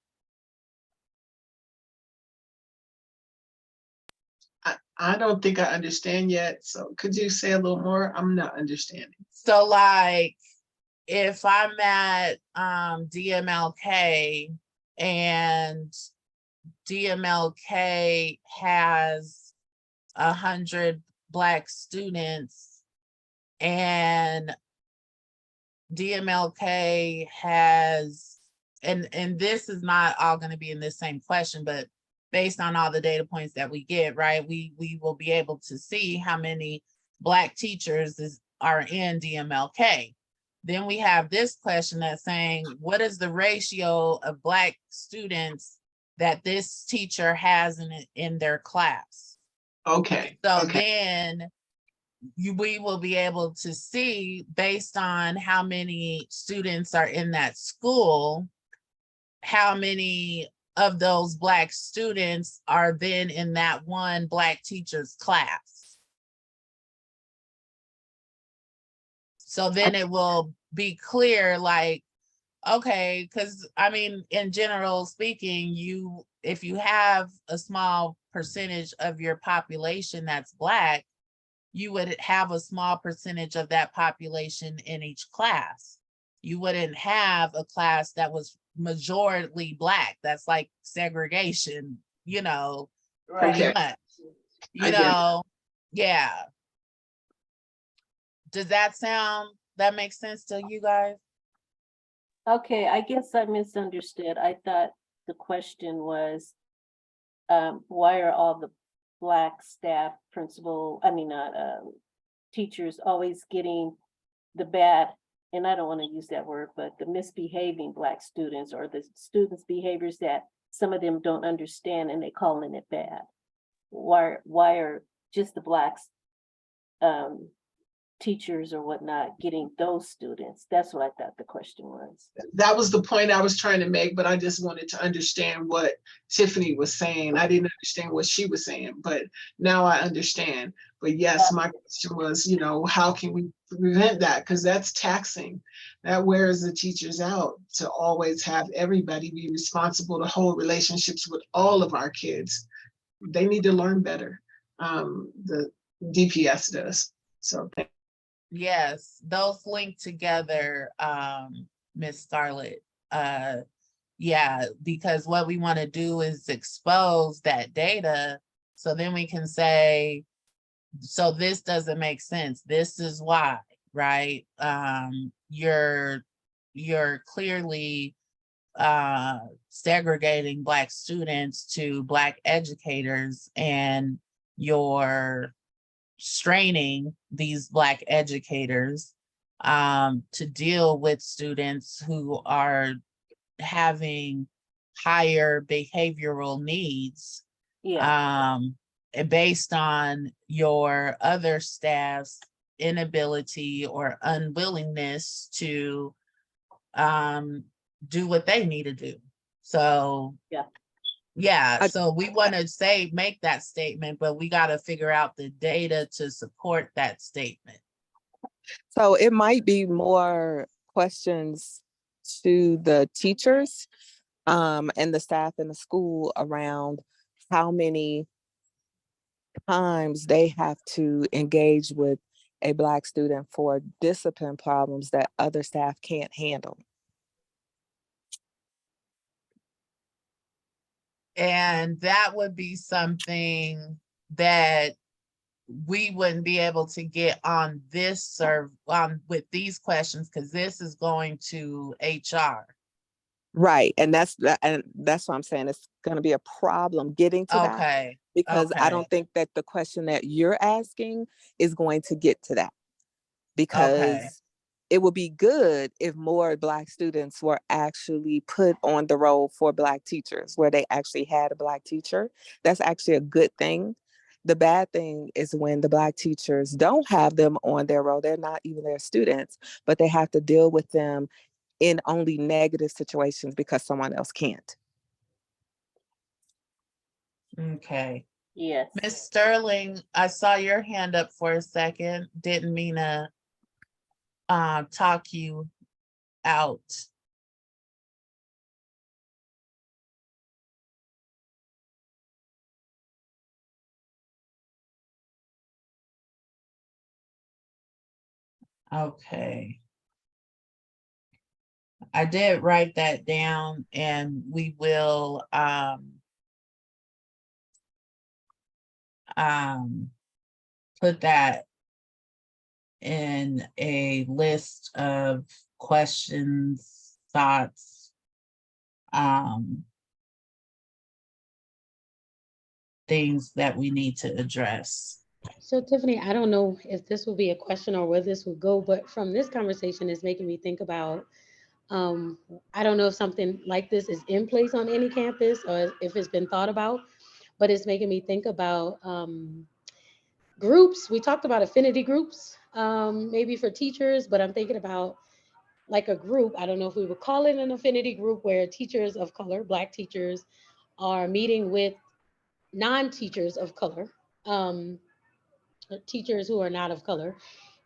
I don't think I understand yet. So could you say a little more? I'm not understanding. So like if I'm at DMLK and DMLK has 100 Black students and DMLK has, and this is not all going to be in this same question, but based on all the data points that we get, right, we will be able to see how many Black teachers are in DMLK. Then we have this question that's saying, what is the ratio of Black students that this teacher has in their class? Okay. So okay. then we will be able to see, based on how many students are in that school, how many of those Black students are then in that one Black teacher's class. So then it will be clear, like, okay, because I mean, in general speaking, if you have a small percentage of your population that's Black, you would have a small percentage of that population in each class. You wouldn't have a class that was majority Black. That's like segregation, pretty Okay. much. I get it. Yeah. Does that make sense to you guys? Okay, I guess I misunderstood. I thought the question was, why are all the Black staff, teachers always getting the bad, and I don't want to use that word, but the misbehaving Black students, or the students' behaviors that some of them don't understand and they calling it bad? Why are just the Blacks teachers or whatnot getting those students? That's what I thought the question was. That was the point I was trying to make, but I just wanted to understand what Tiffany was saying. I didn't understand what she was saying, but now I understand. But yes, my question was, how can we prevent that? Because that's taxing. That wears the teachers out to always have everybody be responsible to hold relationships with all of our kids. They need to learn better. The DPS does. So Yes, those link together, Miss Scarlett. Yeah, because what we want to do is expose that data, so then we can say, so this doesn't make sense. This is why, right? You're clearly segregating Black students to Black educators, and you're straining these Black educators to deal with students who are having higher behavioral needs, based on your other staff's inability or unwillingness to do what they need to do. So yeah, so we want to make that statement, but we got to figure out the data to support that statement. So it might be more questions to the teachers and the staff in the school around how many times they have to engage with a Black student for discipline problems that other staff can't handle. And that would be something that we wouldn't be able to get on this with these questions, because this is going to HR. Right. And that's what I'm saying. It's going to be a problem getting to that, because I don't think that the question that you're asking is going to get to that, because it would be good if more Black students were actually put on the roll for Black teachers, where they actually had a Black teacher. That's actually a good thing. The bad thing is when the Black teachers don't have them on their roll. They're not even their students, but they have to deal with them in only negative situations because someone else can't. Okay. Yes. Miss Sterling, I saw your hand up for a second. Didn't mean to talk you out. Okay. I did write that down, and we will put that in a list of questions, thoughts, things that we need to address. So Tiffany, I don't know if this will be a question or where this will go, but from this conversation is making me think about, I don't know if something like this is in place on any campus or if it's been thought about, but it's making me think about groups. We talked about affinity groups, maybe for teachers, but I'm thinking about like a group. I don't know if we would call it an affinity group, where teachers of color, Black teachers, are meeting with non-teachers of color, teachers who are not of color,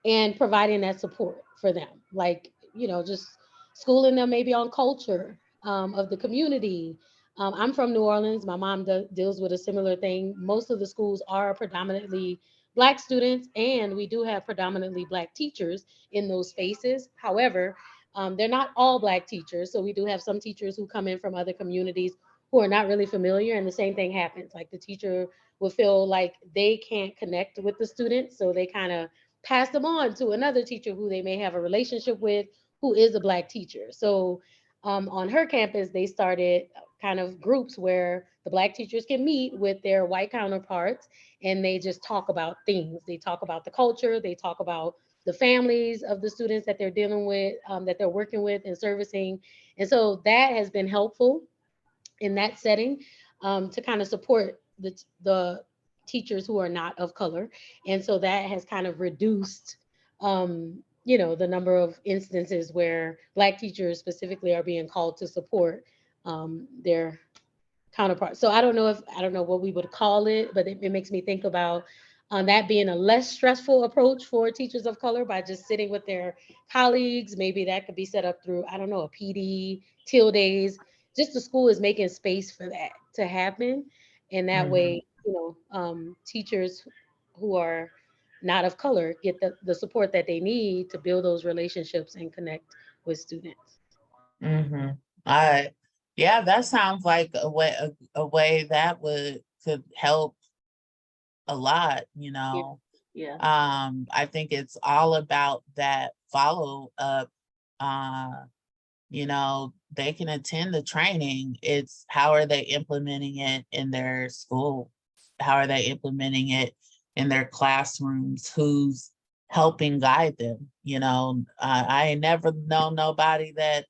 and providing that support. for them. Like, you know, just schooling them maybe on culture of the community. I'm from New Orleans. My mom deals with a similar thing. Most of the schools are predominantly Black students, and we do have predominantly Black teachers in those spaces. However, they're not all Black teachers. So we do have some teachers who come in from other communities who are not really familiar, and the same thing happens. Like the teacher will feel like they can't connect with the students, so they kind of pass them on to another teacher who they may have a relationship with, who is a Black teacher. So on her campus, they started kind of groups where the Black teachers can meet with their white counterparts, and they just talk about things. They talk about the culture, they talk about the families of the students that they're dealing with, that they're working with and servicing. And so that has been helpful in that setting, to kind of support the teachers who are not of color. And so that has kind of reduced, you know, the number of instances where Black teachers specifically are being called to support their counterparts. So I don't know what we would call it, but it makes me think about that being a less stressful approach for teachers of color by just sitting with their colleagues. Maybe that could be set up through, I don't know, a PD, teal days. Just the school is making space for that to happen. And that way, you know, teachers who are not of color get the support that they need to build those relationships and connect with students. Yeah, that sounds like a way that could help a lot, you know. Yeah. I think it's all about that follow up. You know, they can attend the training. It's how are they implementing it in their school? How are they implementing it in their classrooms? Who's helping guide them? You know, I ain't never known nobody that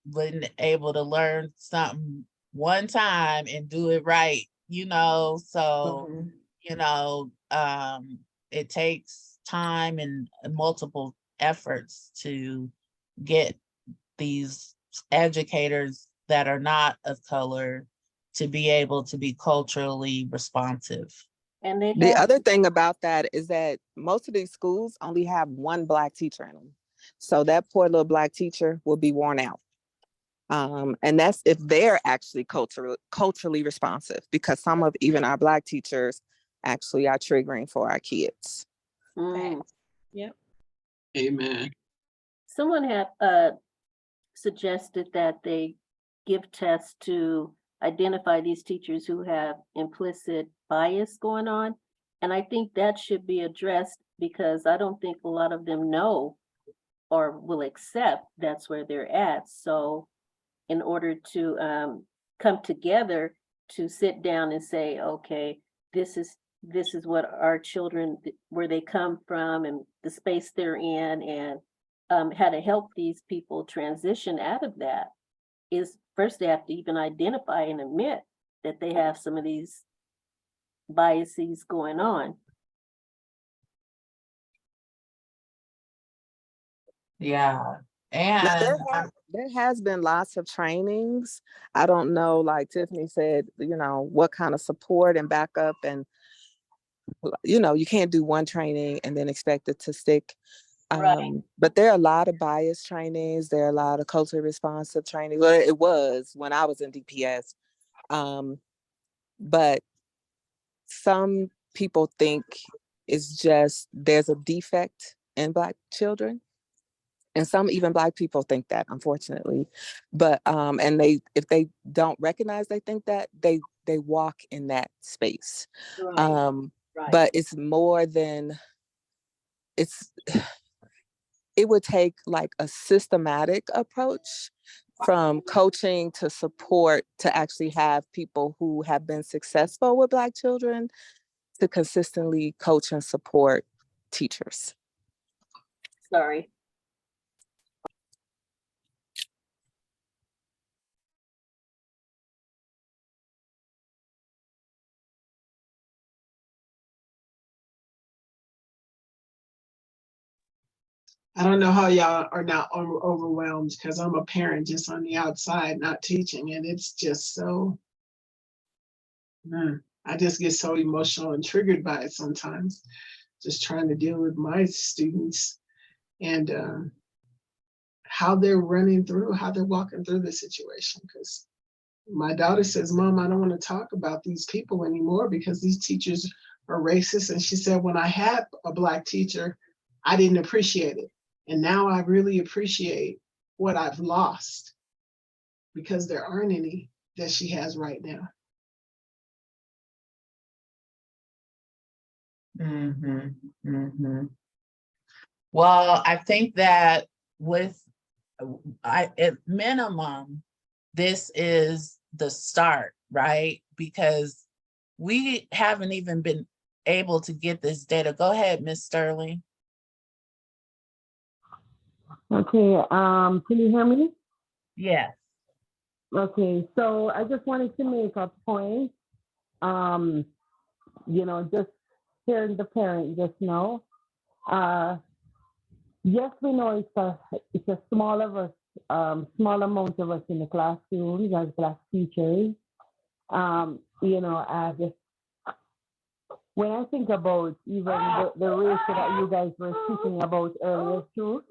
wasn't able to learn something one time and do it right, you know. So you know, it takes time and multiple efforts to get these educators that are not of color to be able to be culturally responsive. And they the other thing about that is that most of these schools only have one Black teacher in them. So that poor little Black teacher will be worn out. And that's if they're actually culturally responsive, because some of even our Black teachers actually are triggering for our kids. Yep. Amen. Someone had suggested that they give tests to identify these teachers who have implicit bias going on. And I think that should be addressed, because I don't think a lot of them know or will accept that's where they're at. So in order to come together to sit down and say, okay, this is what our children, where they come from and the space they're in, and how to help these people transition out of that, is first they have to even identify and admit that they have some of these biases going on. Yeah. And there has been lots of trainings. I don't know, like Tiffany said, you know, what kind of support and backup, and you know, you can't do one training and then expect it to stick. But there are a lot of bias trainings. There are a lot of culturally responsive training. Well, it was when I was in DPS. But some people think it's just there's a defect in Black children. And some even Black people think that, unfortunately. But and if they don't recognize they think that, they walk in that space. But it's more than it would take like a systematic approach from coaching to support to actually have people who have been successful with Black children to consistently coach and support teachers. Sorry. I don't know how y'all are not overwhelmed, because I'm a parent just on the outside, not teaching, and it's just so, I just get so emotional and triggered by it sometimes, just trying to deal with my students and how they're walking through the situation. Because my daughter says, Mom, I don't want to talk about these people anymore because these teachers are racist. And she said, when I had a Black teacher, I didn't appreciate it. And now I really appreciate what I've lost because there aren't any that she has right now. Well, I think that at minimum, this is the start, right? Because we haven't even been able to get this data. Go ahead, Ms. Sterling. Okay, can you hear me? Yes. Okay, so I just wanted to make a point. Just hearing the parent just now. Yes, we know it's a small amount of us in the classrooms as Black teachers. When I think about even the ratio that you guys were speaking about earlier too,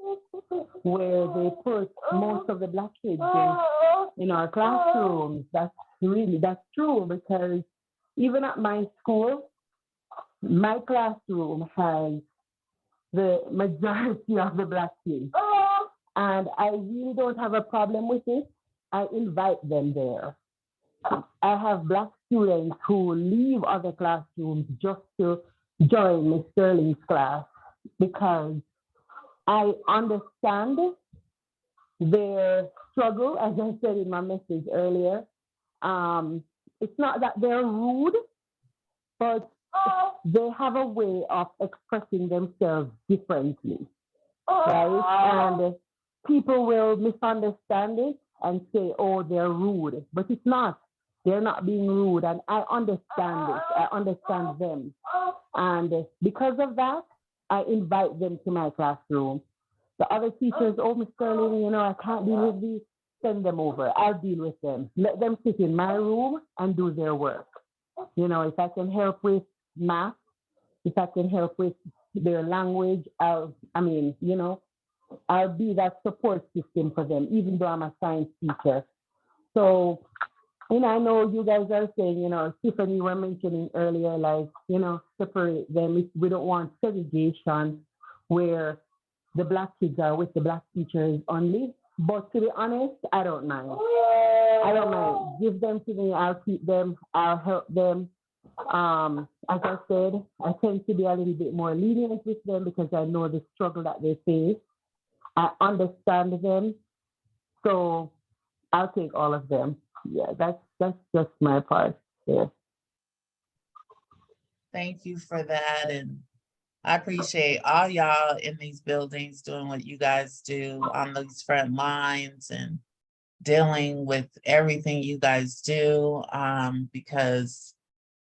where they put most of the Black kids in our classrooms, that's true, because even at my school, my classroom has the majority of the Black kids. And I really don't have a problem with it. I invite them there. I have Black students who leave other classrooms just to join Ms. Sterling's class because I understand their struggle, as I said in my message earlier. It's not that they're rude, but they have a way of expressing themselves differently, right? And people will misunderstand it and say, oh, they're rude, but it's not. They're not being rude, and I understand it. I understand them. And because of that, I invite them to my classroom. The other teachers, oh, Ms. Sterling, I can't deal with these, send them over. I'll deal with them. Let them sit in my room and do their work. If I can help with math, if I can help with their language, I'll be that support system for them, even though I'm a science teacher. So, I know you guys are saying, Tiffany, you were mentioning earlier, separate them. We don't want segregation where the Black kids are with the Black teachers only. But to be honest, I don't mind. Give them to me. I'll keep them. I'll help them. As I said, I tend to be a little bit more lenient with them because I know the struggle that they face. I understand them. So I'll take all of them. Yeah, that's just my part there. Thank you for that. And I appreciate all y'all in these buildings doing what you guys do on these front lines and dealing with everything you guys do, because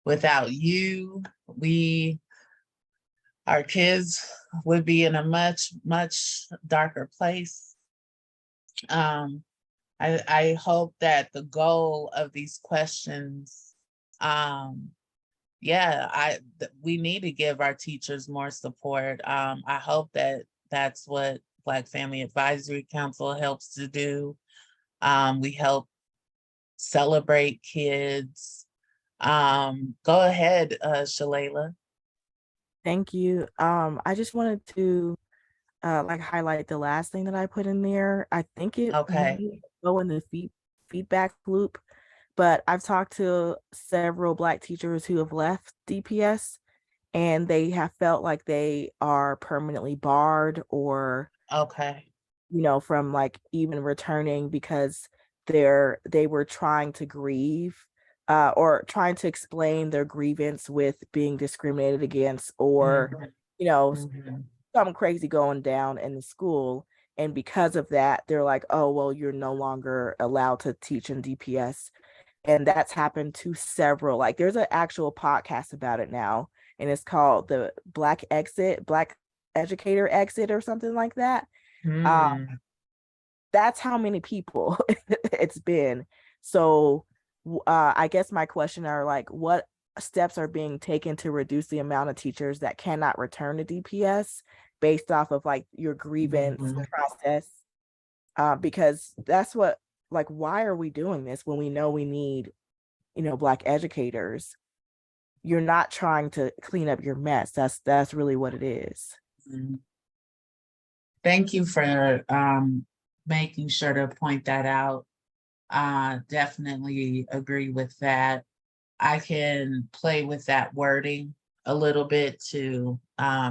without you, our kids would be in a much, much darker place. I hope that the goal of these questions, we need to give our teachers more support. I hope that that's what Black Family Advisory Council helps to do. We help celebrate kids. Go ahead, Shalala. Thank you. I just wanted to highlight the last thing that I put in there. I think it may go in the feedback loop, but I've talked to several Black teachers who have left DPS and they have felt like they are permanently barred or from even returning because they were trying to grieve or trying to explain their grievance with being discriminated against or something crazy going down in the school. And because of that, they're like, oh, well, you're no longer allowed to teach in DPS. And that's happened to several, there's an actual podcast about it now. And it's called the Black Educator Exit or something like that. That's how many people it's been. So I guess my question are what steps are being taken to reduce the amount of teachers that cannot return to DPS based off of like your grievance process. Because that's what, like, why are we doing this when we know we need, Black educators? You're not trying to clean up your mess. That's really what it is. Thank you for making sure to point that out. Definitely agree with that. I can play with that wording a little bit to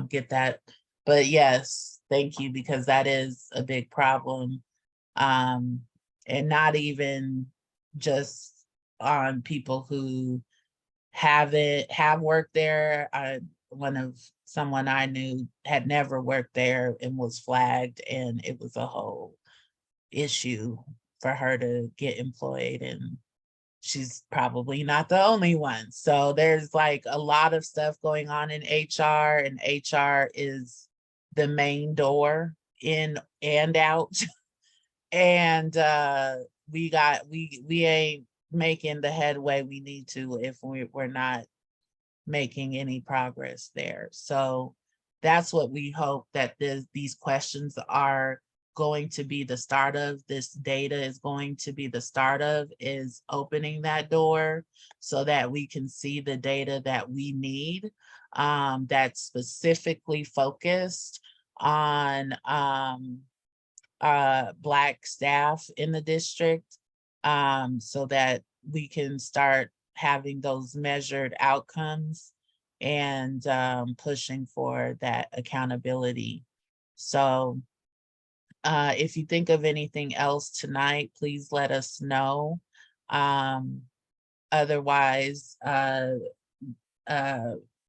get that. But yes, thank you, because that is a big problem. And not even just on people who have worked there. Someone I knew had never worked there and was flagged, and it was a whole issue for her to get employed, and she's probably not the only one. So there's like a lot of stuff going on in HR, and HR is the main door in and out. And we ain't making the headway we need to if we're not making any progress there. So that's what we hope that these questions are going to be the start of. This data is going to be the start of, is opening that door so that we can see the data that we need, that's specifically focused on Black staff in the district, so that we can start having those measured outcomes and pushing for that accountability. So if you think of anything else tonight, please let us know. Otherwise,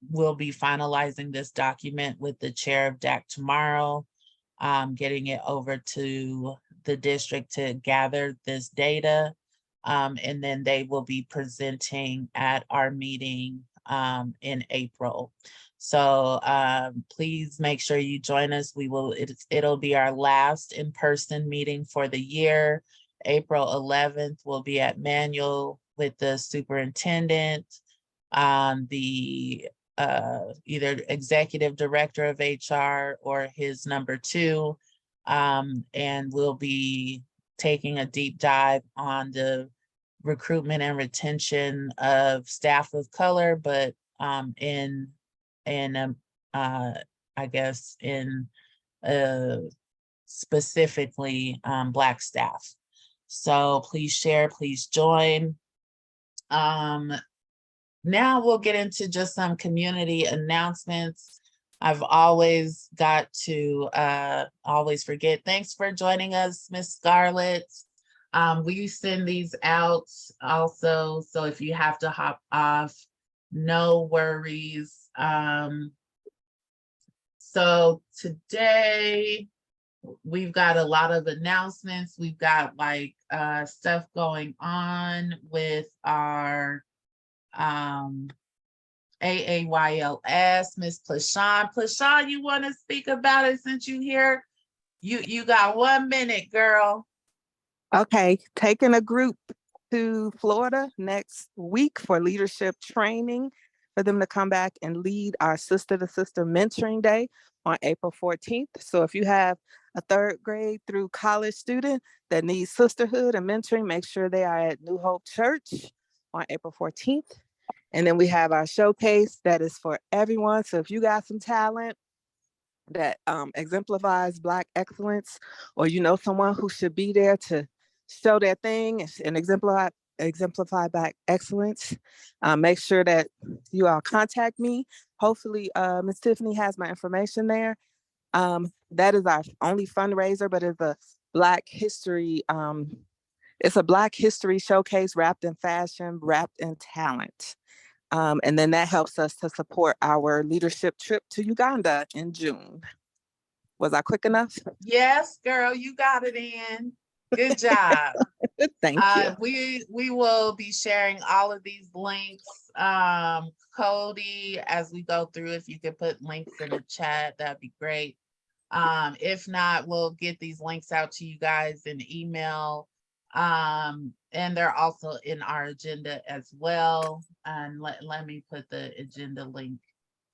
we'll be finalizing this document with the chair of DAC tomorrow, getting it over to the district to gather this data. And then they will be presenting at our meeting in April. So please make sure you join us. It'll be our last in-person meeting for the year. April 11th, we'll be at Manual with the superintendent, the either executive director of HR or his number 2. And we'll be taking a deep dive on the recruitment and retention of staff of color, but I guess in specifically Black staff. So please share, please join. Now we'll get into just some community announcements. I've always got to always forget. Thanks for joining us, Miss Scarlett. We send these out also, so if you have to hop off, no worries. So today we've got a lot of announcements. We've got like stuff going on with our AAYLS, Miss Plashawn. Plashawn, you want to speak about it since you here? You got 1 minute, girl. Okay, taking a group to Florida next week for leadership training for them to come back and lead our Sister to Sister Mentoring Day on April 14th. So if you have a 3rd grade through college student that needs sisterhood and mentoring, make sure they are at New Hope Church on April 14th. And then we have our showcase that is for everyone. So if you got some talent that exemplifies Black excellence, or you know someone who should be there to show their thing and exemplify Black excellence, make sure that you all contact me. Hopefully Ms. Tiffany has my information there. That is our only fundraiser, but it's a Black history showcase wrapped in fashion, wrapped in talent. And then that helps us to support our leadership trip to Uganda in June. Was I quick enough? Yes, girl, you got it in. Good job. Thank you. We will be sharing all of these links. Cody, as we go through, if you could put links in the chat, that'd be great. If not, we'll get these links out to you guys in email. And they're also in our agenda as well. And let me put the agenda link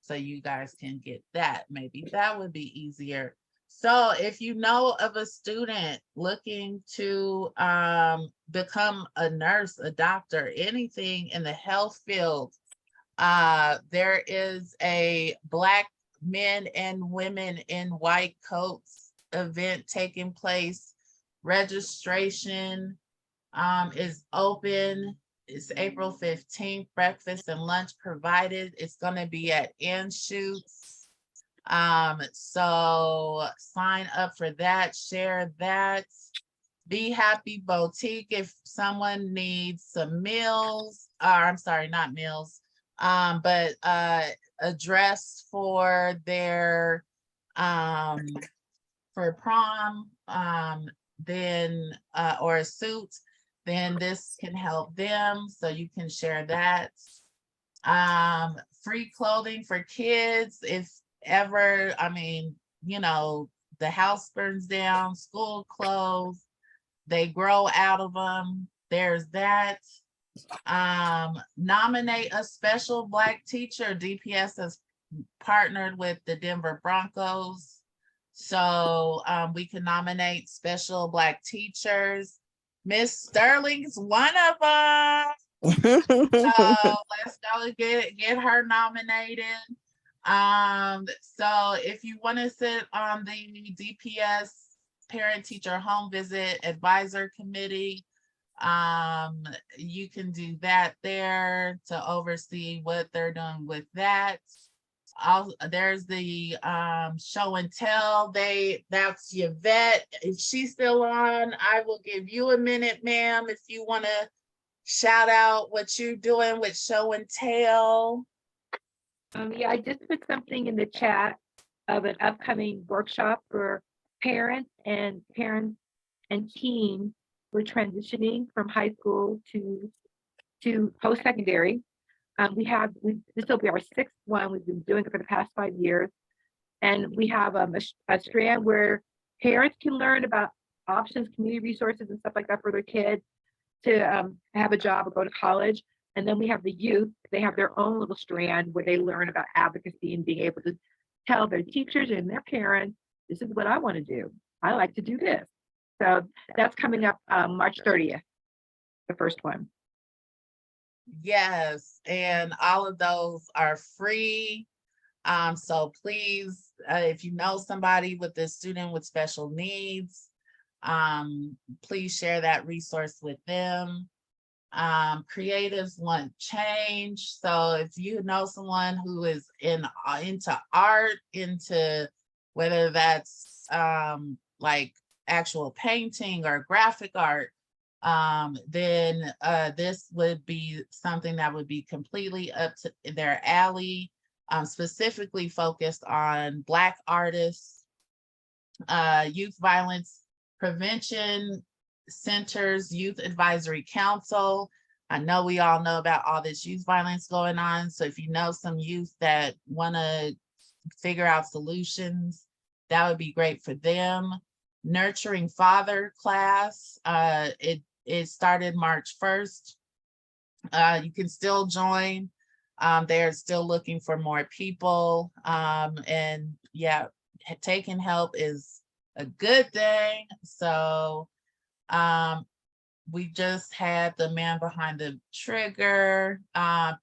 so you guys can get that. Maybe that would be easier. So if you know of a student looking to become a nurse, a doctor, anything in the health field, there is a Black men and women in white coats event taking place. Registration is open. It's April 15th, breakfast and lunch provided. It's gonna be at Anschutz. So sign up for that, share that. Be Happy Boutique, if someone needs some meals, or I'm sorry, not meals, but a dress for their for prom, then or a suit, then this can help them, so you can share that. Free clothing for kids if ever, I mean, you know, the house burns down, school clothes, they grow out of them. There's that. Nominate a special Black teacher. DPS has partnered with the Denver Broncos. So we can nominate special Black teachers. Miss Sterling's one of them. So let's go get her nominated. So if you want to sit on the DPS Parent Teacher Home Visit Advisor Committee, you can do that there to oversee what they're doing with that. There's the show and tell. That's Yvette. If she's still on, I will give you a minute, ma'am, if you want to shout out what you're doing with show and tell. Yeah, I just put something in the chat of an upcoming workshop for parents and teens who are transitioning from high school to post-secondary. This will be our 6th one. We've been doing it for the past 5 years. And we have a strand where parents can learn about options, community resources and stuff like that for their kids to have a job or go to college. And then we have the youth. They have their own little strand where they learn about advocacy and being able to tell their teachers and their parents, this is what I want to do. I like to do this. So that's coming up March 30th, the first one. Yes, and all of those are free. So please, if you know somebody with a student with special needs, please share that resource with them. Creatives want change. So if you know someone who is into art, into whether that's like actual painting or graphic art, then this would be something that would be completely up to their alley, specifically focused on Black artists, youth violence prevention centers, youth advisory council. I know we all know about all this youth violence going on. So if you know some youth that want to figure out solutions, that would be great for them. Nurturing Father class, it started March 1st. You can still join. They're still looking for more people. And yeah, taking help is a good thing. So we just had the man behind the trigger,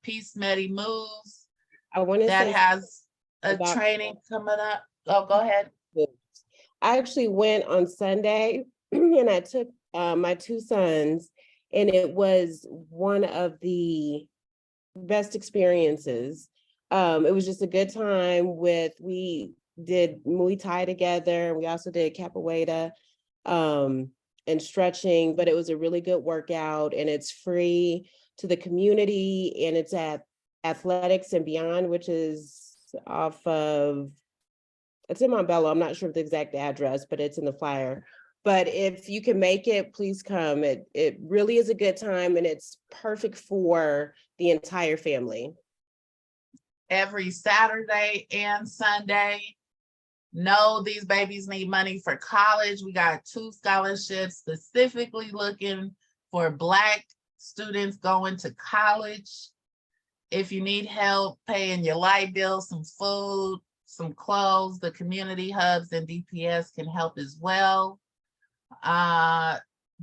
Peace Medi Moves. I want to that say has a training coming up. Oh, go ahead. I actually went on Sunday and I took my 2 sons, and it was one of the best experiences. It was just a good time we did Muay Thai together. We also did capoeira and stretching, but it was a really good workout, and it's free to the community, and it's at Athletics and Beyond, which is it's in Montbello. I'm not sure of the exact address, but it's in the flyer. But if you can make it, please come. It really is a good time, and it's perfect for the entire family. Every Saturday and Sunday. No, these babies need money for college. We got 2 scholarships specifically looking for Black students going to college. If you need help paying your light bill, some food, some clothes, the community hubs and DPS can help as well.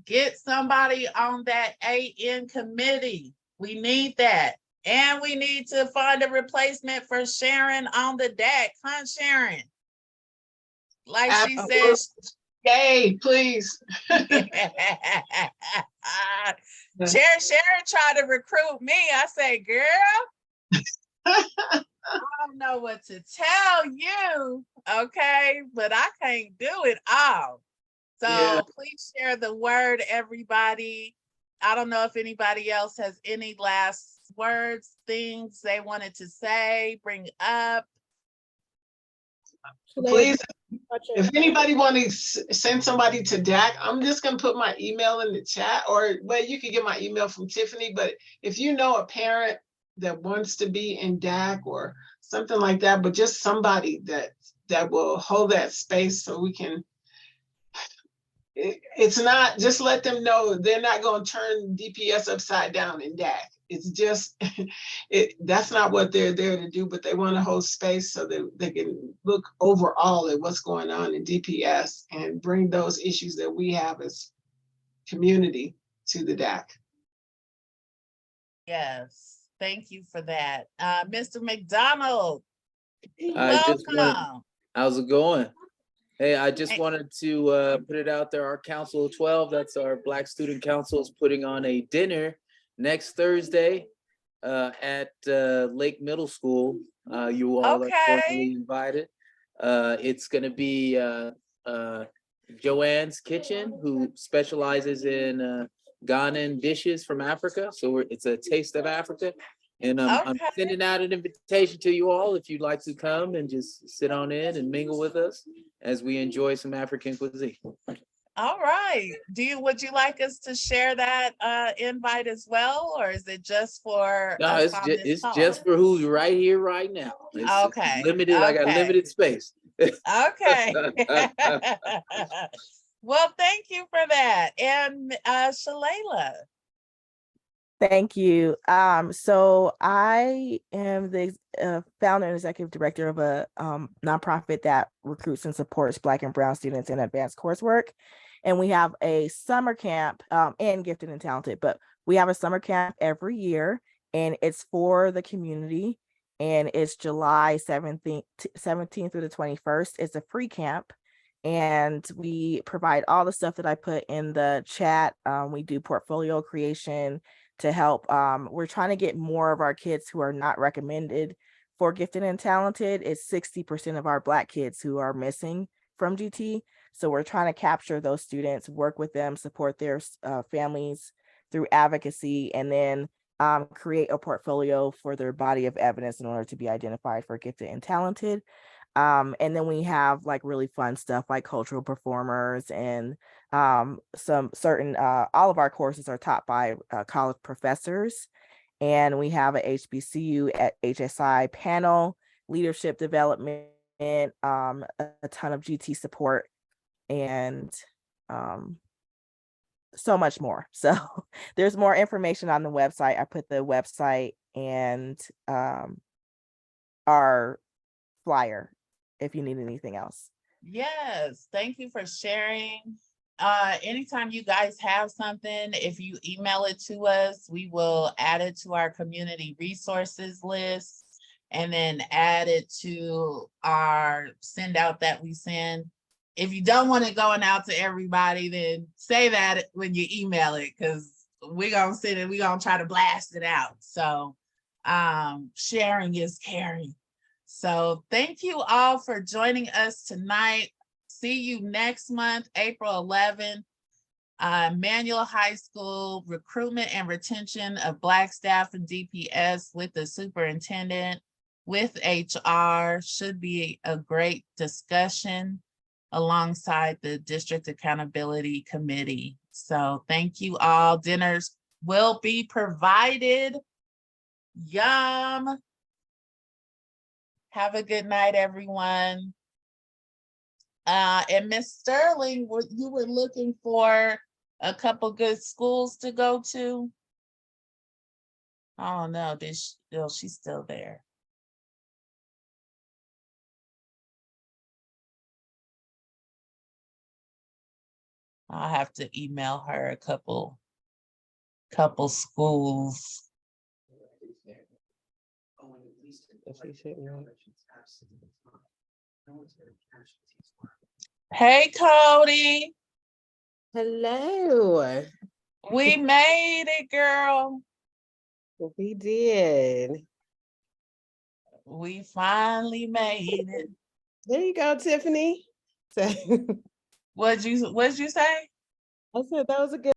Get somebody on that AN committee. We need that. And we need to find a replacement for Sharon on the deck, huh, Sharon? Like she said. Yay, please. Sharon tried to recruit me. I say, girl, I don't know what to tell you, okay? But I can't do it all. So please share the word, everybody. I don't know if anybody else has any last words, things they wanted to say, bring up. Please, if anybody want to send somebody to DAC, I'm just going to put my email in the chat, or well, you can get my email from Tiffany. But if you know a parent that wants to be in DAC or something like that, but just somebody that will hold that space so we can, it's not, just let them know they're not going to turn DPS upside down in DAC. It's just, that's not what they're there to do, but they want to hold space so that they can look overall at what's going on in DPS and bring those issues that we have as community to the DAC. Yes, thank you for that. Mr. McDonald, welcome. How's it going? Hey, I just wanted to put it out there. Our Council of 12, that's our Black Student Council, is putting on a dinner next Thursday at Lake Middle School. You all are cordially invited. It's going to be Joanne's Kitchen, who specializes in Ghanaian dishes from Africa. So it's a taste of Africa. And I'm sending out an invitation to you all if you'd like to come and just sit on in and mingle with us as we enjoy some African cuisine. All right. Would you like us to share that invite as well, or is it just for? No, it's just for who's right here right now. It's limited. I got limited space. Okay. Well, thank you for that. And Shalala. Thank you. So I am the founder and executive director of a nonprofit that recruits and supports Black and Brown students in advanced coursework. And we have a summer camp and gifted and talented, but we have a summer camp every year and it's for the community and it's July 17th through the 21st. It's a free camp. And we provide all the stuff that I put in the chat. We do portfolio creation to help. We're trying to get more of our kids who are not recommended for gifted and talented. It's 60% of our Black kids who are missing from GT. So we're trying to capture those students, work with them, support their families through advocacy, and then create a portfolio for their body of evidence in order to be identified for gifted and talented. And then we have like really fun stuff like cultural performers and some certain, all of our courses are taught by college professors. And we have a HBCU at HSI panel, leadership development, a ton of GT support, and so much more. So there's more information on the website. I put the website and our flyer if you need anything else. Yes, thank you for sharing. Anytime you guys have something, if you email it to us, we will add it to our community resources list and then add it to our send out that we send. If you don't want it going out to everybody, then say that when you email it, because we're gonna send it, we're gonna try to blast it out. So sharing is caring. So thank you all for joining us tonight. See you next month, April 11th. Manual High School, recruitment and retention of Black staff and DPS with the superintendent, with HR. Should be a great discussion alongside the District Accountability Committee. So thank you all. Dinners will be provided. Yum. Have a good night, everyone. And Miss Sterling, you were looking for a couple good schools to go to? I don't know, she's still there. I'll have to email her a couple schools. Hey, Cody. Hello. We made it, girl. We did. We finally made it. There you go, Tiffany. What'd you say? I said that was a good